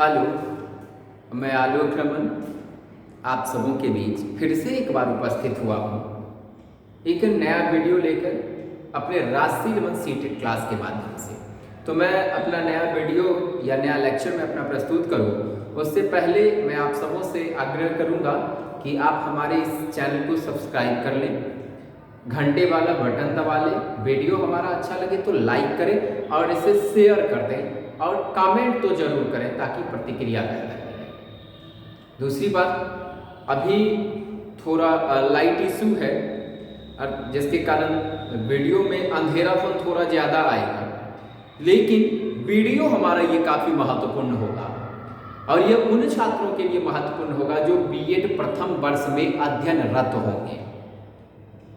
Hello, मैं आलोक रमन आप सबों के बीच फिर से एक बार उपस्थित हुआ हूँ एक नया वीडियो लेकर अपने राष्ट्रीय रमन सीटेड क्लास के माध्यम से। तो मैं अपना नया वीडियो या नया लेक्चर में अपना प्रस्तुत करूँ उससे पहले मैं आप सबों से आग्रह करूँगा कि आप हमारे इस चैनल को सब्सक्राइब कर लें, घंटे वाला बटन दबा लें, वीडियो हमारा अच्छा लगे तो लाइक करें और इसे शेयर कर दें और कमेंट तो जरूर करें ताकि प्रतिक्रिया बेहतर मिले। दूसरी बात, अभी थोड़ा लाइट इशू है और जिसके कारण वीडियो में अंधेरापन थोड़ा ज़्यादा आएगा, लेकिन वीडियो हमारा ये काफ़ी महत्वपूर्ण होगा और ये उन छात्रों के लिए महत्वपूर्ण होगा जो बीएड प्रथम वर्ष में अध्ययनरत होंगे।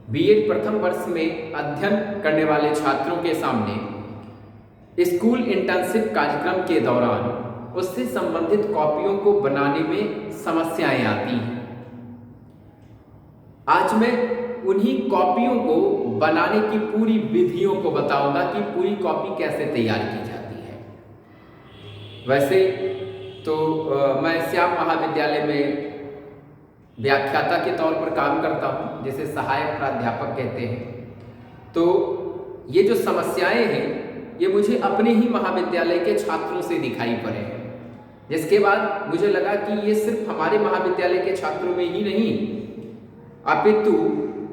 बीएड प्रथम वर्ष में अध्ययन करने वाले छात्रों के सामने स्कूल इंटर्नशिप कार्यक्रम के दौरान उससे संबंधित कॉपियों को बनाने में समस्याएं आती हैं। आज मैं उन्हीं कॉपियों को बनाने की पूरी विधियों को बताऊंगा कि पूरी कॉपी कैसे तैयार की जाती है। वैसे तो मैं श्याम महाविद्यालय में व्याख्याता के तौर पर काम करता हूं, जिसे सहायक प्राध्यापक कहते हैं। तो ये जो समस्याएं हैं ये मुझे अपने ही महाविद्यालय के छात्रों से दिखाई पड़े हैं, जिसके बाद मुझे लगा कि ये सिर्फ हमारे महाविद्यालय के छात्रों में ही नहीं अपितु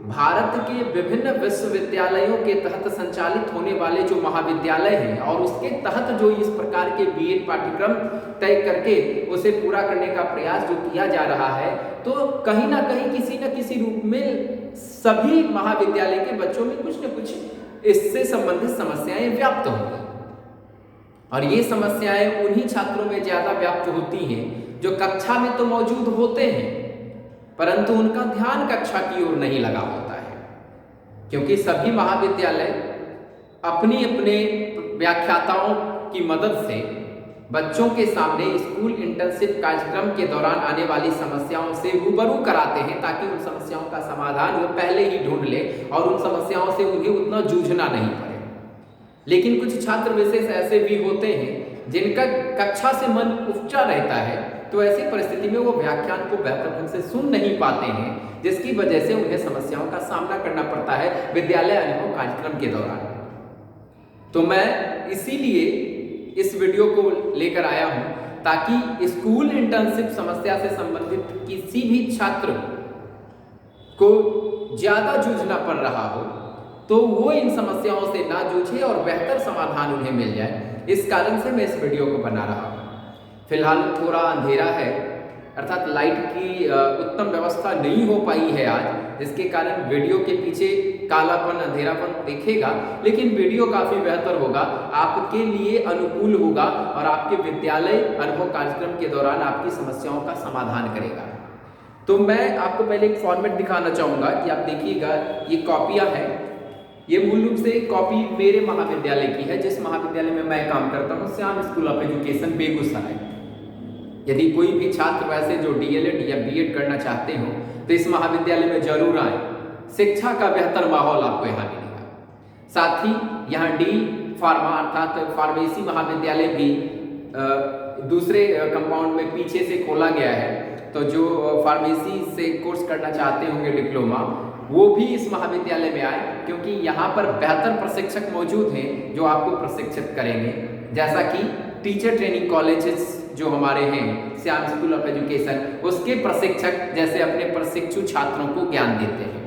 भारत के विभिन्न विश्वविद्यालयों के तहत संचालित होने वाले जो महाविद्यालय हैं और उसके तहत जो इस प्रकार के बीएड पाठ्यक्रम तय करके उसे पूरा करने का प्रयास जो किया जा रहा है, तो कहीं ना कहीं किसी न किसी रूप में सभी महाविद्यालय के बच्चों में कुछ न कुछ इससे संबंधित समस्याएं व्याप्त होंगी। और ये समस्याएं उन्हीं छात्रों में ज्यादा व्याप्त होती हैं जो कक्षा में तो मौजूद होते हैं परंतु उनका ध्यान कक्षा की ओर नहीं लगा होता है, क्योंकि सभी महाविद्यालय अपनी अपने व्याख्याताओं की मदद से बच्चों के सामने स्कूल इंटर्नशिप कार्यक्रम के दौरान आने वाली समस्याओं से रूबरू कराते हैं ताकि उन समस्याओं का समाधान वो पहले ही ढूंढ ले और उन समस्याओं से उन्हें उतना जूझना नहीं पड़े। लेकिन कुछ छात्र विशेष ऐसे भी होते हैं जिनका कक्षा से मन उपचा रहता है, तो ऐसी परिस्थिति में वो व्याख्यान को बेहतर ढंग से सुन नहीं पाते हैं, जिसकी वजह से उन्हें समस्याओं का सामना करना पड़ता है विद्यालय अनुभव कार्यक्रम के दौरान। तो मैं इसीलिए इस वीडियो को लेकर आया हूं ताकि स्कूल इंटर्नशिप समस्या से संबंधित किसी भी छात्र को ज्यादा जूझना पड़ रहा हो तो वो इन समस्याओं से ना जूझे और बेहतर समाधान उन्हें मिल जाए। इस कारण से मैं इस वीडियो को बना रहा हूं। फिलहाल थोड़ा अंधेरा है, अर्थात लाइट की उत्तम व्यवस्था नहीं हो पाई है आज, जिसके कारण वीडियो के पीछे कालापन अंधेरापन दिखेगा, लेकिन वीडियो काफ़ी बेहतर होगा, आपके लिए अनुकूल होगा और आपके विद्यालय अनुभव कार्यक्रम के दौरान आपकी समस्याओं का समाधान करेगा। तो मैं आपको पहले एक फॉर्मेट दिखाना चाहूँगा कि आप देखिएगा, ये कॉपियाँ हैं। ये मूल रूप से कॉपी मेरे महाविद्यालय की है, जिस महाविद्यालय में मैं काम करता हूँ, Shyam school of education Begusarai. यदि कोई भी छात्र वैसे जो डीएलएड या बीएड करना चाहते हो तो इस महाविद्यालय में जरूर आए, शिक्षा का बेहतर माहौल आपको यहाँ मिलेगा। साथ ही यहाँ डी फार्मा अर्थात फार्मेसी महाविद्यालय भी दूसरे कंपाउंड में पीछे से खोला गया है, तो जो फार्मेसी से कोर्स करना चाहते होंगे डिप्लोमा, वो भी इस महाविद्यालय में आए, क्योंकि यहाँ पर बेहतर प्रशिक्षक मौजूद हैं जो आपको प्रशिक्षित करेंगे। जैसा कि टीचर ट्रेनिंग कॉलेजेस जो हमारे हैं श्याम स्कूल ऑफ एजुकेशन, उसके प्रशिक्षक जैसे अपने प्रशिक्षु छात्रों को ज्ञान देते हैं।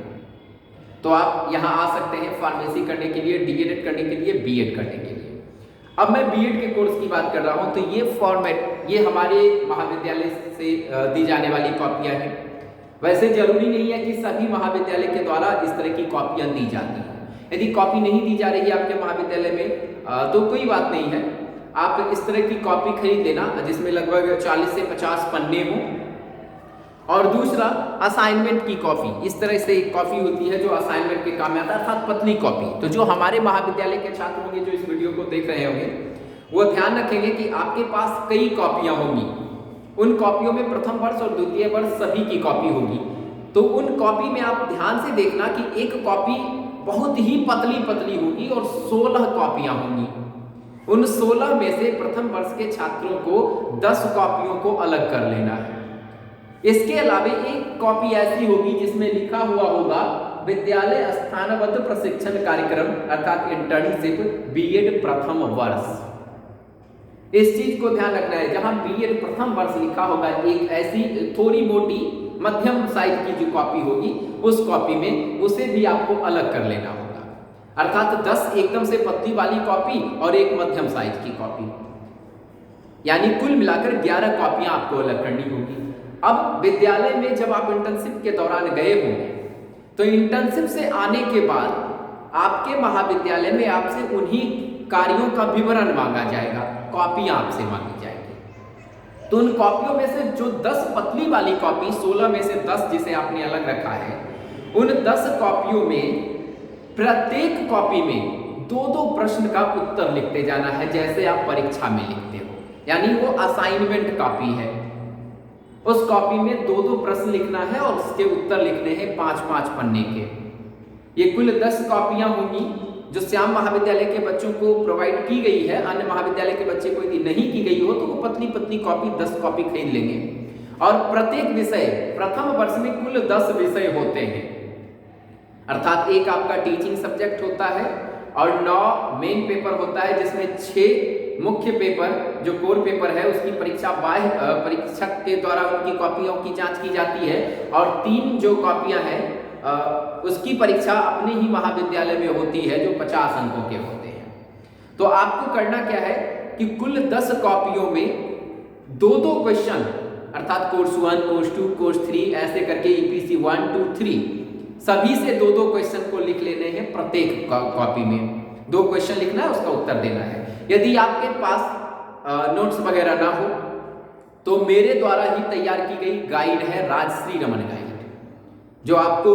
तो आप यहाँ आ सकते हैं फार्मेसी करने के लिए, डीएलएड करने के लिए, बीएड करने के लिए। अब मैं बीएड के कोर्स की बात कर रहा हूँ, तो ये फॉर्मेट ये हमारे महाविद्यालय से दी जाने वाली कॉपियाँ हैं। वैसे जरूरी नहीं है कि सभी महाविद्यालय के द्वारा इस तरह की कॉपियाँ दी जाती हैं। यदि कॉपी नहीं दी जा रही है आपके महाविद्यालय में तो कोई बात नहीं है, आप इस तरह की कॉपी खरीद लेना जिसमें लगभग 40 से 50 पन्ने हों। और दूसरा, असाइनमेंट की कॉपी, इस तरह से एक कॉपी होती है जो असाइनमेंट के काम में आता है, अर्थात पतली कॉपी। तो जो हमारे महाविद्यालय के छात्र होंगे जो इस वीडियो को देख रहे होंगे, वो ध्यान रखेंगे कि आपके पास कई कॉपियां होंगी। उन कॉपियों में प्रथम वर्ष और द्वितीय वर्ष सभी की कॉपी होगी। तो उन कॉपी में आप ध्यान से देखना कि एक कॉपी बहुत ही पतली होगी और 16 कॉपियां होंगी। उन 16 में से प्रथम वर्ष के छात्रों को 10 कॉपियों को अलग कर लेना है। इसके अलावा एक कॉपी ऐसी होगी जिसमें लिखा हुआ होगा विद्यालय स्थानबद्ध प्रशिक्षण कार्यक्रम अर्थात इंटर्नशिप बीएड प्रथम वर्ष। इस चीज को ध्यान रखना है, जहां बीएड प्रथम वर्ष लिखा होगा एक ऐसी थोड़ी मोटी मध्यम साइज की जो कॉपी होगी उस कॉपी में उसे भी आपको अलग कर लेना होगा, अर्थात 10 एकदम से पतली वाली कॉपी और एक मध्यम साइज की कॉपी, यानी कुल मिलाकर 11 कॉपियां आपको अलग करनी होगी। अब विद्यालय में जब आप इंटर्नशिप के दौरान गए होंगे तो इंटर्नशिप से आने के बाद आपके महाविद्यालय में आपसे उन्हीं कार्यों का विवरण मांगा जाएगा, कॉपियां आपसे मांगी जाएगी। तो उन कॉपियों में से जो 10 पतली वाली कॉपी, 16 में से 10 जिसे आपने अलग रखा है, उन 10 कॉपियों में प्रत्येक कॉपी में 2-2 प्रश्न का उत्तर लिखते जाना है, जैसे आप परीक्षा में लिखते हो, यानी वो असाइनमेंट कॉपी है। उस कॉपी में 2-2 प्रश्न लिखना है और उसके उत्तर लिखने हैं 5-5 पन्ने के। ये कुल 10 कॉपियां होंगी जो श्याम महाविद्यालय के बच्चों को प्रोवाइड की गई है। अन्य महाविद्यालय के बच्चे को यदि नहीं की गई हो तो वो पतली पतली कॉपी 10 कॉपी खरीद लेंगे। और प्रत्येक विषय, प्रथम वर्ष में कुल 10 विषय होते हैं, अर्थात एक आपका टीचिंग सब्जेक्ट होता है और 9 मेन पेपर होता है, जिसमें 6 मुख्य पेपर जो कोर पेपर है उसकी परीक्षा बाह्य परीक्षक के द्वारा उनकी कॉपियों की जांच की जाती है, और 3 जो कॉपियां हैं उसकी परीक्षा अपने ही महाविद्यालय में होती है जो 50 अंकों के होते हैं। तो आपको करना क्या है कि कुल 10 कॉपियों में 2-2 क्वेश्चन, अर्थात कोर्स 1, कोर्स 2, कोर्स 3 ऐसे करके ईपीसी 1, 2, 3 सभी से 2-2 क्वेश्चन को लिख लेने हैं। प्रत्येक कॉपी में 2 क्वेश्चन लिखना है, उसका उत्तर देना है। यदि आपके पास नोट्स वगैरह ना हो तो मेरे द्वारा ही तैयार की गई गाइड है राजश्री रमन गाइड, जो आपको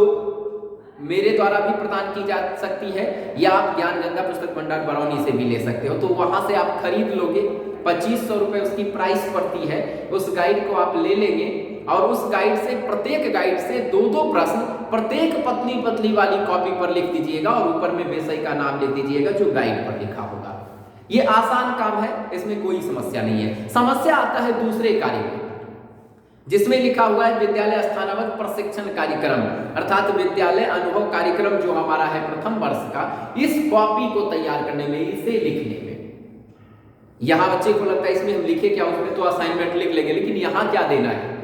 मेरे द्वारा भी प्रदान की जा सकती है, या आप ज्ञान गंगा पुस्तक भंडार बरौनी से भी ले सकते हो। तो वहां से आप खरीद लोगे, 2500 रुपए उसकी प्राइस पड़ती है। उस गाइड को आप ले लेंगे और उस गाइड से, प्रत्येक गाइड से 2-2 प्रश्न प्रत्येक पतली पतली वाली कॉपी पर लिख दीजिएगा और ऊपर में विषय का नाम लिख दीजिएगा जो गाइड पर लिखा होगा। ये आसान काम है, इसमें कोई समस्या नहीं है। समस्या आता है दूसरे कार्य में, जिसमें लिखा हुआ है विद्यालय स्थानबद्ध प्रशिक्षण कार्यक्रम, अर्थात विद्यालय अनुभव कार्यक्रम जो हमारा है प्रथम वर्ष का, इस कॉपी को तैयार करने में, इसे लिखने में। यहां बच्चे को लगता है इसमें हम लिखे क्या, उसमें तो असाइनमेंट लिख लेंगे, लेकिन यहां क्या देना है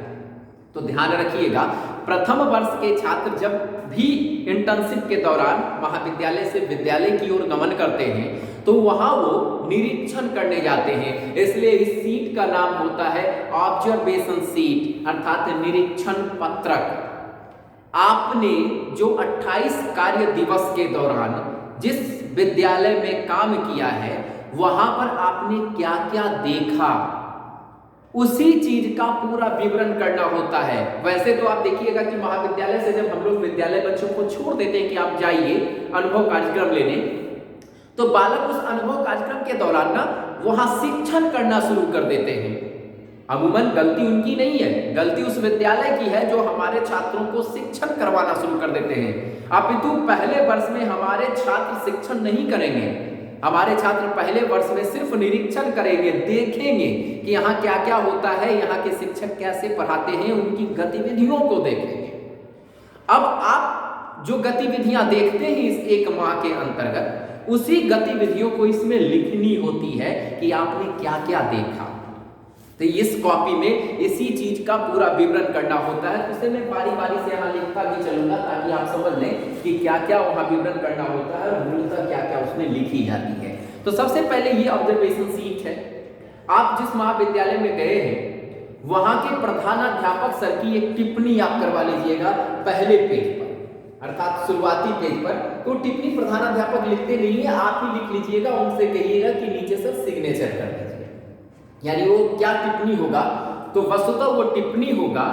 तो ध्यान रखिएगा। प्रथम वर्ष के छात्र जब भी इंटर्नशिप के दौरान महाविद्यालय से विद्यालय की ओर गमन करते हैं तो वहां वो निरीक्षण करने जाते हैं, इसलिए इस सीट का नाम होता है ऑब्जर्वेशन सीट, अर्थात निरीक्षण पत्रक। आपने जो 28 कार्य दिवस के दौरान जिस विद्यालय में काम किया है वहां पर आपने क्या क्या देखा, उसी चीज का पूरा विवरण करना होता है। वैसे तो आप देखिएगा कि महाविद्यालय से जब हम लोग विद्यालय बच्चों को छोड़ देते हैं कि आप जाइए अनुभव कार्यक्रम लेने, तो बालक उस अनुभव कार्यक्रम के दौरान ना वहां शिक्षण करना शुरू कर देते हैं। अमूमन गलती उनकी नहीं है, गलती उस विद्यालय की है जो हमारे छात्रों को शिक्षण करवाना शुरू कर देते हैं। अपितु पहले वर्ष में हमारे छात्र शिक्षण नहीं करेंगे, हमारे छात्र पहले वर्ष में सिर्फ निरीक्षण करेंगे, देखेंगे कि यहाँ क्या क्या होता है, यहाँ के शिक्षक कैसे पढ़ाते हैं, उनकी गतिविधियों को देखेंगे। अब आप जो गतिविधियां देखते हैं इस 1 माह के अंतर्गत, उसी गतिविधियों को इसमें लिखनी होती है कि आपने क्या क्या देखा। तो इस कॉपी में इसी चीज का पूरा विवरण करना होता है। उसे मैं बारी बारी से यहाँ लिखता भी चलूंगा ताकि आप समझ लें कि क्या क्या वहां विवरण करना होता है और मूलतः क्या क्या उसमें लिखी जाती है। तो सबसे पहले ये ऑब्जर्वेशन सीट है। आप जिस महाविद्यालय में गए हैं वहां के प्रधानाध्यापक सर की एक टिप्पणी आप करवा लीजिएगा पहले पेज पर, अर्थात शुरुआती पेज पर। तो टिप्पणी प्रधानाध्यापक लिखते नहीं है, आप ही लिख लीजिएगा, उनसे कहिएगा कि नीचे सर सिग्नेचर कर दीजिए। यानी वो क्या टिप्पणी होगा, तो वस्तुतः वो टिप्पणी होगा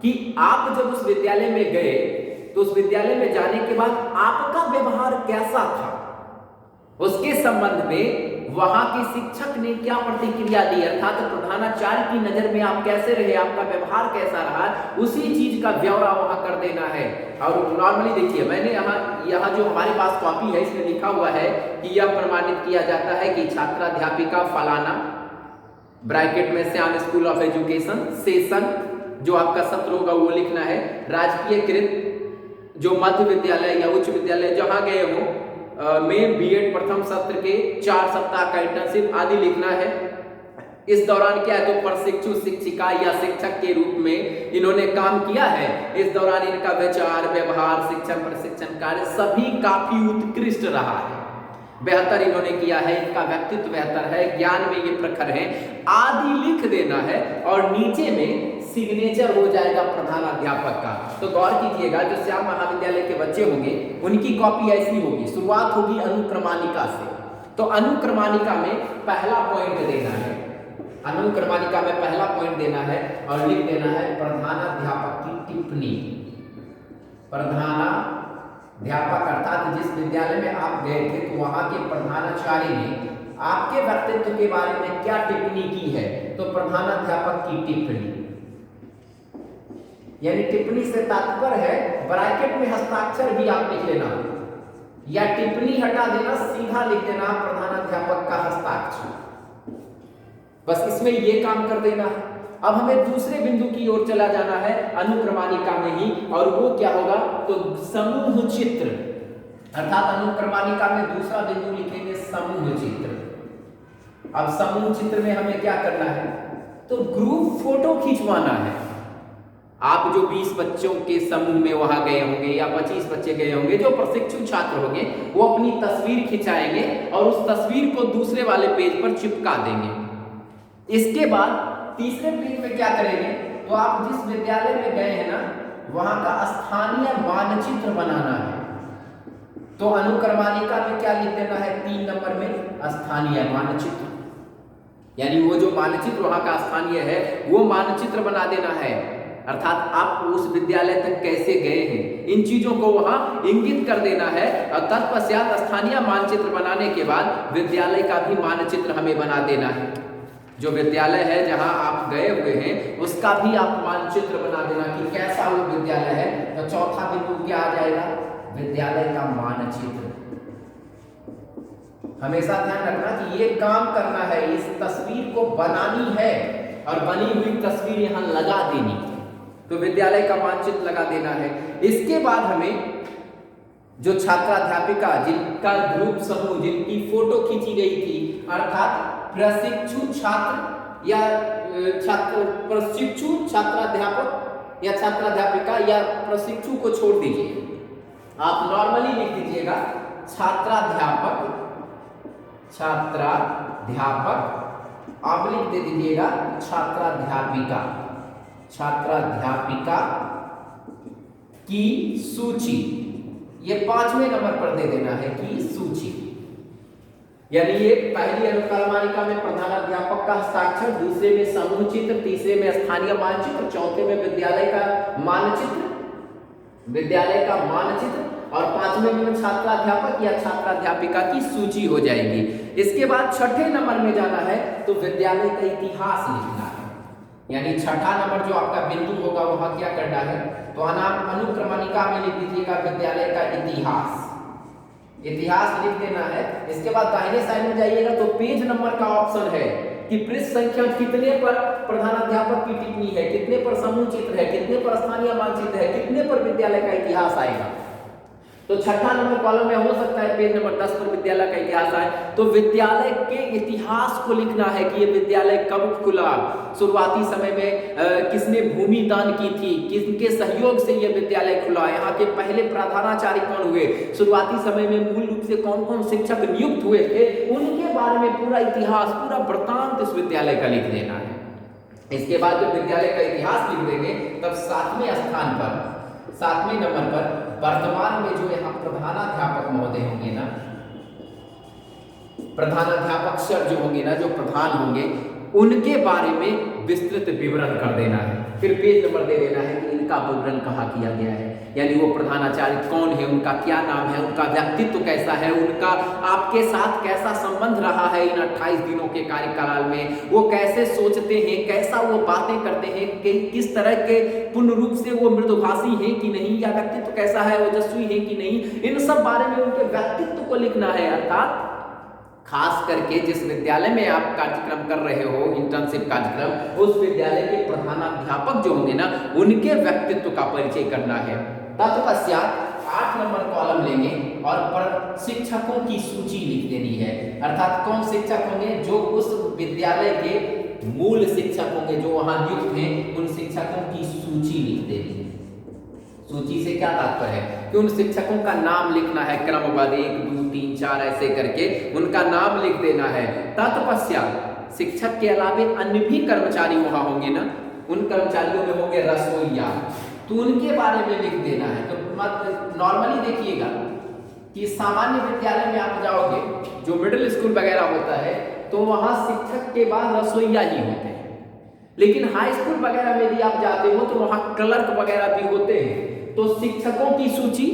कि आप जब उस विद्यालय में गए तो उस विद्यालय में जाने के बाद आपका व्यवहार कैसा था, उसके संबंध में वहां के शिक्षक ने क्या प्रतिक्रिया दी, अर्थात प्रधानाचार्य की नजर में आप कैसे रहे, आपका व्यवहार कैसा रहा, उसी चीज का ब्यौरा वहां कर देना है। और नॉर्मली देखिए, मैंने यहाँ जो हमारे पास कॉपी है इसमें लिखा हुआ है कि यह प्रमाणित किया जाता है कि छात्राध्यापिका फलाना ब्रैकेट में Shyam school of education session, जो आपका सत्र होगा वो लिखना है, राजकीय कृत जो मध्य विद्यालय या उच्च विद्यालय जहां गए हो में बीएड प्रथम सत्र के 4 सप्ताह का इंटर्नशिप आदि लिखना है। इस दौरान क्या है, तो प्रशिक्षु शिक्षिका या शिक्षक के रूप में इन्होंने काम किया है। इस दौरान इनका विचार, व्यवहार, शिक्षण, प्रशिक्षण कार्य सभी काफी उत्कृष्ट रहा है, बेहतर इन्होंने किया है, इनका व्यक्तित्व बेहतर है, ज्ञान में ये प्रखर है आदि लिख देना है। और नीचे में सिग्नेचर हो जाएगा प्रधानाध्यापक का। तो गौर कीजिएगा, जो श्याम महाविद्यालय के बच्चे होंगे उनकी कॉपी ऐसी होगी, शुरुआत होगी अनुक्रमानिका से। तो अनुक्रमानिका में पहला पॉइंट देना है, अनुक्रमानिका में पहला पॉइंट देना है और लिख देना है प्रधानाध्यापक की टिप्पणी। प्रधानाध्यापक अर्थात जिस विद्यालय में आप गए थे तो वहां के प्रधानाचार्य ने आपके व्यक्तित्व के बारे में क्या टिप्पणी की है, तो प्रधानाध्यापक की टिप्पणी। यानी टिप्पणी से तात्पर्य है ब्रैकेट में हस्ताक्षर भी आप लिख लेना, या टिप्पणी हटा देना, सीधा लिख देना प्रधानाध्यापक का हस्ताक्षर, बस इसमें ये काम कर देना है। अब हमें दूसरे बिंदु की ओर चला जाना है अनुक्रमानिका में ही, और वो क्या होगा, तो समूह चित्र, अर्थात अनुक्रमानिका में दूसरा बिंदु लिखेंगे समूह चित्र। अब समूह चित्र में हमें क्या करना है, तो ग्रुप फोटो खिंचवाना है। आप जो 20 बच्चों के समूह में वहां गए होंगे या 25 बच्चे गए होंगे, जो प्रशिक्षु छात्र होंगे, वो अपनी तस्वीर खिंचाएंगे और उस तस्वीर को दूसरे वाले पेज पर चिपका देंगे। इसके बाद तीसरे पेज में क्या करेंगे, तो आप जिस विद्यालय में गए हैं ना, वहां का स्थानीय मानचित्र बनाना है। तो अनुक्रमानिका में क्या लिख देना है, 3 नंबर में स्थानीय मानचित्र, यानी वो जो मानचित्र वहां का स्थानीय है वो मानचित्र बना देना है, अर्थात आप उस विद्यालय तक कैसे गए हैं, इन चीजों को वहां इंगित कर देना है। और तत्पश्चात स्थानीय मानचित्र बनाने के बाद विद्यालय का भी मानचित्र हमें बना देना है। जो विद्यालय है जहां आप गए हुए हैं उसका भी आप मानचित्र बना देना कि कैसा वो विद्यालय है। तो चौथा बिंदु क्या आ जाएगा, विद्यालय का मानचित्र। हमेशा ध्यान रखना कि ये काम करना है, इस तस्वीर को बनानी है और बनी हुई तस्वीर यहां लगा देनी, तो विद्यालय का मानचित्र लगा देना है। इसके बाद हमें जो छात्राध्यापिका जिनका ग्रुप समूह जिनकी फोटो खींची गई थी, अर्थात प्रशिक्षु छात्र या प्रशिक्षु छात्राध्यापक या छात्राध्यापिका या प्रशिक्षु को छोड़ दीजिए, आप नॉर्मली लिख दीजिएगा छात्राध्यापक, छात्राध्यापक, आप लिख दे दीजिएगा छात्राध्यापिका, छात्राध्यापिका की सूची, ये 5वें नंबर पर दे देना है की सूची। यानी ये पहली अनुक्रमानिका में प्रधानाध्यापक का हस्ताक्षर, दूसरे में समूह चित्र, तीसरे में स्थानीय मानचित्र, चौथे में विद्यालय का मानचित्र, विद्यालय का मानचित्र, और 5वें में छात्राध्यापक या छात्राध्यापिका की सूची हो जाएगी। इसके बाद छठे नंबर में जाना है तो विद्यालय का इतिहास लिखना है, यानी छठा नंबर जो आपका बिंदु होगा वहां क्या करना है, तो अनुक्रमानिका में लिख दीजिएगा विद्यालय का इतिहास, इतिहास लिख देना है। इसके बाद दाहिने साइड में जाइएगा तो पेज नंबर का ऑप्शन है कि पृष्ठ संख्या कितने पर प्रधानाध्यापक की टिप्पणी है, कितने पर समूह चित्र है, कितने पर स्थानीय मानचित्र है, कितने पर विद्यालय का इतिहास आएगा। तो छठा नंबर कॉलम में हो सकता है पेज नंबर 10 पर विद्यालय का इतिहास आए, तो विद्यालय के इतिहास को लिखना है कि ये विद्यालय कब खुला, शुरुआती समय में किसने भूमि दान की थी, किसके सहयोग से ये विद्यालय खुला, यहाँ के पहले प्रधानाचार्य कौन हुए, शुरुआती समय में मूल रूप से कौन कौन शिक्षक नियुक्त हुए थे, उनके बारे में पूरा इतिहास, पूरा वृत्तांत इस विद्यालय का लिख देना है। इसके बाद जब विद्यालय का इतिहास लिख देंगे तब 7वें स्थान पर, 7वें नंबर पर वर्तमान में जो यहाँ प्रधानाध्यापक महोदय होंगे ना, प्रधानाध्यापक सर जो होंगे ना, जो प्रधान होंगे, उनके बारे में विस्तृत विवरण कर देना है। फिर पेज नंबर दे देना है कि इनका का विवरण कहा किया गया है। यानी वो प्रधानाचार्य कौन है, उनका क्या नाम है, उनका व्यक्तित्व कैसा है, उनका आपके साथ कैसा संबंध रहा है इन 28 दिनों के कार्यकाल में, वो कैसे सोचते हैं, कैसा वो बातें करते हैं, कि किस तरह के पूर्ण रूप से वो मृदुभाषी हैं कि नहीं, या व्यक्तित्व कैसा है, ओजस्वी है कि नहीं, इन सब बारे में उनके व्यक्तित्व को लिखना है। अर्थात खास करके जिस विद्यालय में आप कार्यक्रम कर रहे हो, इंटर्नशिप कार्यक्रम, उस विद्यालय के प्रधानाध्यापक जो होंगे ना, उनके व्यक्तित्व का परिचय करना है। तत्पश्चात 8 नंबर कॉलम लेंगे और पर शिक्षकों की सूची लिख देनी है। अर्थात कौन शिक्षक होंगे, जो उस विद्यालय के मूल शिक्षक होंगे, जो वहां नियुक्त हैं, उन शिक्षकों की सूची लिख देनी है। सूची से क्या तात्पर्य है कि उन शिक्षकों का नाम लिखना है, क्रमबद्ध 1 2 3 4 ऐसे करके उनका नाम लिख देना है। तत्पश्चात शिक्षक के अलावे अन्य भी कर्मचारी वहां होंगे ना, उन कर्मचारियों में होंगे रसोइया, तो उनके बारे में लिख देना है। तो नॉर्मली देखिएगा कि सामान्य विद्यालय में आप जाओगे, जो मिडिल स्कूल वगैरह होता है, तो वहां शिक्षक के बाद रसोइया ही होते हैं। लेकिन हाई स्कूल वगैरह में यदि आप जाते हो तो वहां क्लर्क वगैरह भी होते हैं। तो शिक्षकों की सूची,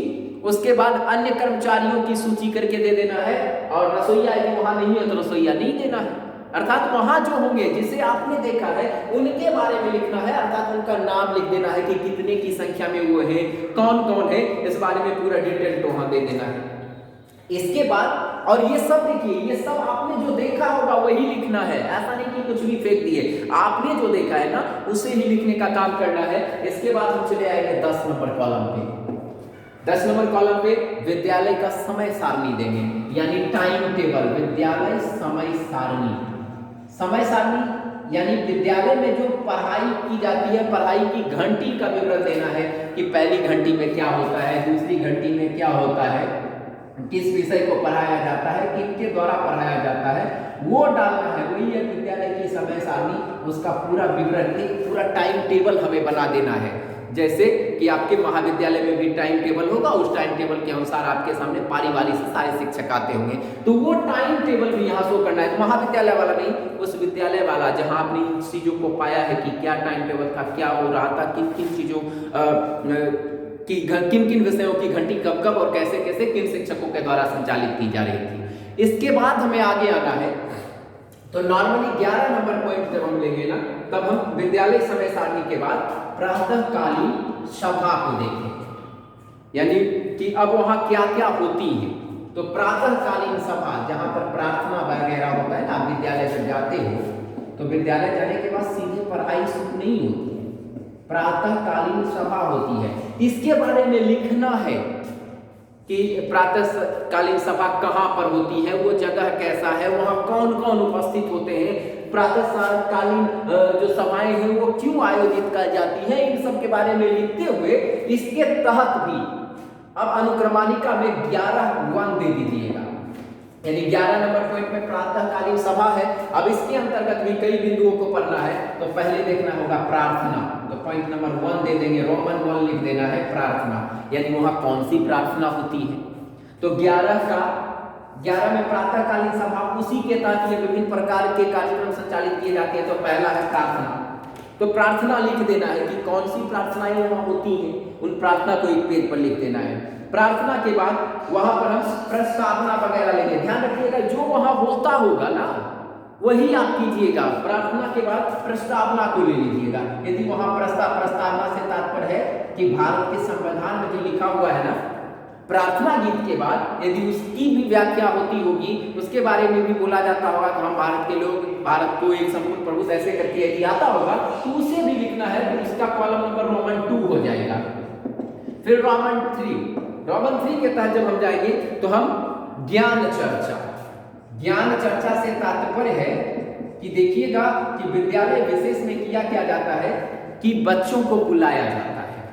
उसके बाद अन्य कर्मचारियों की सूची करके दे देना है, और रसोइया यदि वहां नहीं है तो रसोइया नहीं देना है। अर्थात वहां जो होंगे जिसे आपने देखा है उनके बारे में लिखना है। अर्थात उनका नाम लिख देना है कि कितने की संख्या में वो है, कौन कौन है, इस बारे में पूरा डिटेल तो वहां दे देना है। इसके बाद, और ये सब देखिए, ये सब आपने जो देखा होगा वही लिखना है, ऐसा नहीं कि कुछ भी फेंक दिए। आपने जो देखा है ना उसे ही लिखने का काम करना है। इसके बाद हम चले आएंगे 10 नंबर कॉलम पे। 10 नंबर कॉलम पे विद्यालय का समय सारणी देंगे, यानी टाइम टेबल, विद्यालय समय सारणी। समय सारणी यानी विद्यालय में जो पढ़ाई की जाती है, पढ़ाई की घंटी का विवरण देना है कि पहली घंटी में क्या होता है, दूसरी घंटी में क्या होता है, किस विषय को पढ़ाया जाता है, किनके द्वारा पढ़ाया जाता है, वो डालना है। वही है विद्यालय की समय सारणी, उसका पूरा विवरण, एक पूरा टाइम टेबल हमें बना देना है। जैसे कि आपके महाविद्यालय में भी टाइम टेबल होगा, उस टाइम टेबल के अनुसार आपके सामने पारी वाली से सारे शिक्षक आते होंगे, तो वो टाइम टेबल भी यहाँ शो करना है। तो महाविद्यालय वाला नहीं, उस विद्यालय वाला जहाँ आपने इन चीजों को पाया है कि क्या टाइम टेबल था, क्या हो रहा था, किन किन चीजों कि किन किन विषयों की घंटी कब कब और कैसे कैसे किन शिक्षकों के द्वारा संचालित की जा रही थी। इसके बाद हमें आगे आना है। तो नॉर्मली 11 नंबर पॉइंट जब हम लेंगे ना, तब हम विद्यालय समय सारणी के बाद प्रातःकालीन सभा को देखें, यानी कि अब वहां क्या क्या होती है। तो प्रातःकालीन सभा, जहां पर प्रार्थना वगैरह होता है ना, आप विद्यालय से जाते हो तो विद्यालय जाने के बाद सीधे पढ़ाई शुरू नहीं होती है, प्रातःकालीन सभा होती है। इसके बारे में लिखना है कि प्रातःकालीन सभा कहाँ पर होती है, वो जगह कैसा है, वहाँ कौन कौन उपस्थित होते हैं, प्रातःकालीन जो सभाएं हैं वो क्यों आयोजित की जाती है, इन सब के बारे में लिखते हुए इसके तहत भी अब अनुक्रमानिका में 11 दे दीजिएगा। यानी 11 नंबर पॉइंट में प्रातःकालीन सभा है। अब इसके अंतर्गत भी कई बिंदुओं को पढ़ना है, तो पहले देखना होगा प्रार्थना। तो पॉइंट नंबर 1 दे देंगे, रोमन 1 लिख देना है प्रार्थना, यानी वहां कौन सी प्रार्थना होती है। तो 11 में प्रातःकालीन सभा, उसी के तहत ये विभिन्न प्रकार के कार्यक्रम संचालित किए जाते हैं। तो पहला है प्रार्थना, तो प्रार्थना लिख देना है कि कौन सी प्रार्थनाएं वहां होती हैं, उन प्रार्थना को एक पेज पर लिख देना है। प्रार्थना के बाद वहां पर हम प्रस्तावना वगैरह लेंगे। ध्यान रखिएगा जो वहां होता होगा ना वही आप कीजिएगा। प्रार्थना के बाद प्रस्तावना को ले लीजिएगा। यदि वहां प्रस्तावना से तात्पर्य है कि भारत के संविधान में जो लिखा हुआ है ना, प्रार्थना गीत के बाद यदि उसकी भी व्याख्या होती होगी, उसके बारे में भी बोला जाता होगा कि हम भारत के लोग, भारत को एक संपूर्ण प्रभु ऐसे करके यदि आता होगा तो उसे भी लिखना है। तो इसका कॉलम नंबर रोमन 2 हो जाएगा। फिर रोमन 3 के तहत जब हम जाएंगे तो हम ज्ञान चर्चा से तात्पर्य है कि देखिएगा कि विद्यालय विशेष में क्या जाता है कि बच्चों को बुलाया जाता है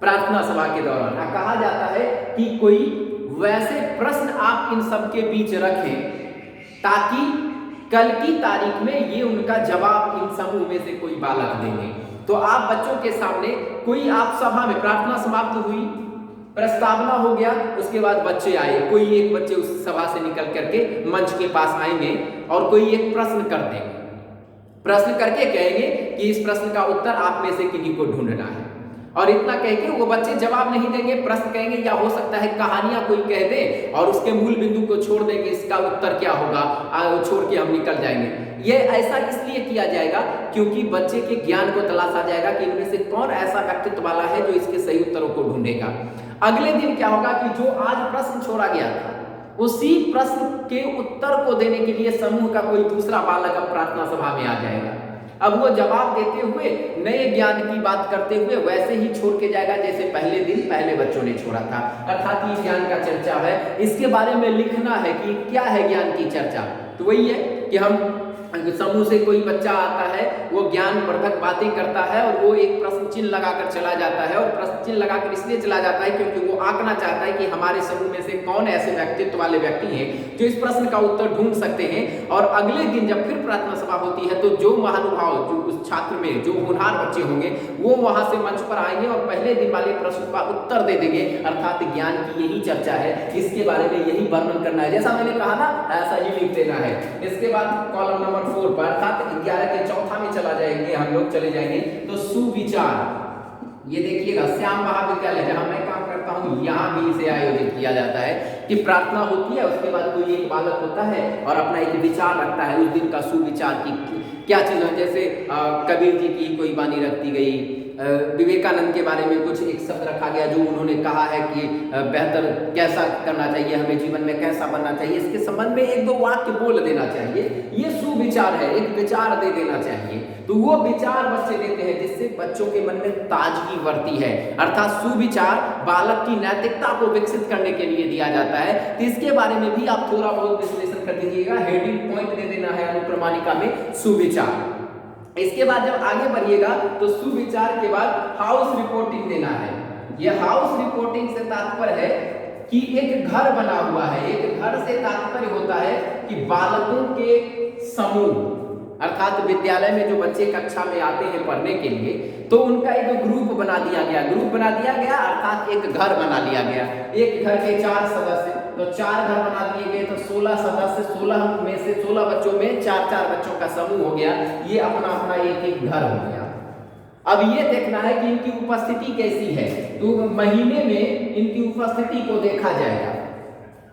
प्रार्थना सभा के दौरान। कहा जाता है कि कोई वैसे प्रश्न आप इन सबके बीच रखें ताकि कल की तारीख में ये उनका जवाब इन समूह में से कोई बालक देंगे। तो आप बच्चों के सामने कोई, आप सभा में प्रार्थना समाप्त हुई, प्रस्तावना हो गया, उसके बाद बच्चे आए, कोई एक बच्चे उस सभा से निकल करके मंच के पास आएंगे और कोई एक प्रश्न कर देंगे। प्रश्न करके कहेंगे कि इस प्रश्न का उत्तर आप में से किन्हीं को ढूंढना है। और इतना कह के वो बच्चे जवाब नहीं देंगे, प्रश्न कहेंगे या हो सकता है कहानियां कोई कह दे और उसके मूल बिंदु को छोड़ देंगे, इसका उत्तर क्या होगा, छोड़ के हम निकल जाएंगे। ये ऐसा इसलिए किया जाएगा क्योंकि बच्चे के ज्ञान को तलाशा जाएगा कि इनमें से कौन ऐसा व्यक्तित्व वाला है जो इसके सही उत्तरों को ढूंढेगा। अगले दिन क्या होगा कि जो आज प्रश्न छोड़ा गया था उसी प्रश्न के उत्तर को देने के लिए समूह का कोई दूसरा बालक अब प्रार्थना सभा में आ जाएगा। अब वो जवाब देते हुए नए ज्ञान की बात करते हुए वैसे ही छोड़ के जाएगा जैसे पहले दिन पहले बच्चों ने छोड़ा था। अर्थात ये ज्ञान का चर्चा है, इसके बारे में लिखना है कि क्या है ज्ञान की चर्चा। तो वही है कि हम समूह से कोई बच्चा आता है, वो ज्ञानवर्धक बातें करता है और वो एक प्रश्न चिन्ह लगाकर चला जाता है, और प्रश्न चिन्ह लगाकर इसलिए चला जाता है क्योंकि वो आंकना चाहता है कि हमारे समूह में से कौन ऐसे व्यक्तित्व वाले व्यक्ति हैं जो इस प्रश्न का उत्तर ढूंढ सकते हैं। और अगले दिन जब फिर प्रार्थना सभा होती है तो जो महानुभाव जो उस छात्र में जो होनहार बच्चे होंगे वो वहां से मंच पर आएंगे और पहले दिन वाले प्रश्न का उत्तर दे देंगे। अर्थात ज्ञान की यही चर्चा है, इसके बारे में यही वर्णन करना है, जैसा मैंने कहा ना ऐसा ही लिख देना है। इसके बाद कॉलम नंबर 4 पर अर्थात 11 के चौथा में चला जाएंगे, हम लोग चले जाएंगे तो सुविचार। ये देखिएगा श्याम महाविद्यालय जहां मैं काम करता हूं यहाँ भी इसे आयोजित किया जाता है कि प्रार्थना होती है, उसके बाद कोई एक बालक होता है और अपना एक विचार रखता है उस दिन का सुविचार की क्या चीज है। जैसे कबीर जी की कोई वाणी रखती गई, विवेकानंद के बारे में कुछ एक शब्द रखा गया जो उन्होंने कहा है कि बेहतर कैसा करना चाहिए, हमें जीवन में कैसा बनना चाहिए, इसके संबंध में एक दो वाक्य बोल देना चाहिए। ये सुविचार है, एक विचार दे देना चाहिए। तो वो विचार बच्चे देते हैं जिससे बच्चों के मन में ताजगी बढ़ती है। अर्थात सुविचार बालक की नैतिकता को विकसित करने के लिए दिया जाता है। तो इसके बारे में भी आप थोड़ा बहुत विश्लेषण कर दीजिएगा, हेडिंग पॉइंट दे देना है अनुक्रमाणिका में सुविचार। इसके बाद जब आगे बढ़िएगा तो सुविचार के बाद हाउस रिपोर्टिंग देना है। यह हाउस रिपोर्टिंग से तात्पर्य है कि एक घर बना हुआ है, एक घर से तात्पर्य होता है कि बालकों के समूह, अर्थात विद्यालय में जो बच्चे कक्षा में आते हैं पढ़ने के लिए तो उनका एक ग्रुप बना दिया गया, अर्थात एक घर बना लिया गया। एक घर के 4 सदस्य, तो 4 घर बना दिए गए तो 16 सदस्य, 16 में से 16 बच्चों में 4-4 बच्चों का समूह हो गया। ये अपना अपना एक घर हो गया। अब ये देखना है कि इनकी उपस्थिति कैसी है, तो महीने में इनकी उपस्थिति को देखा जाएगा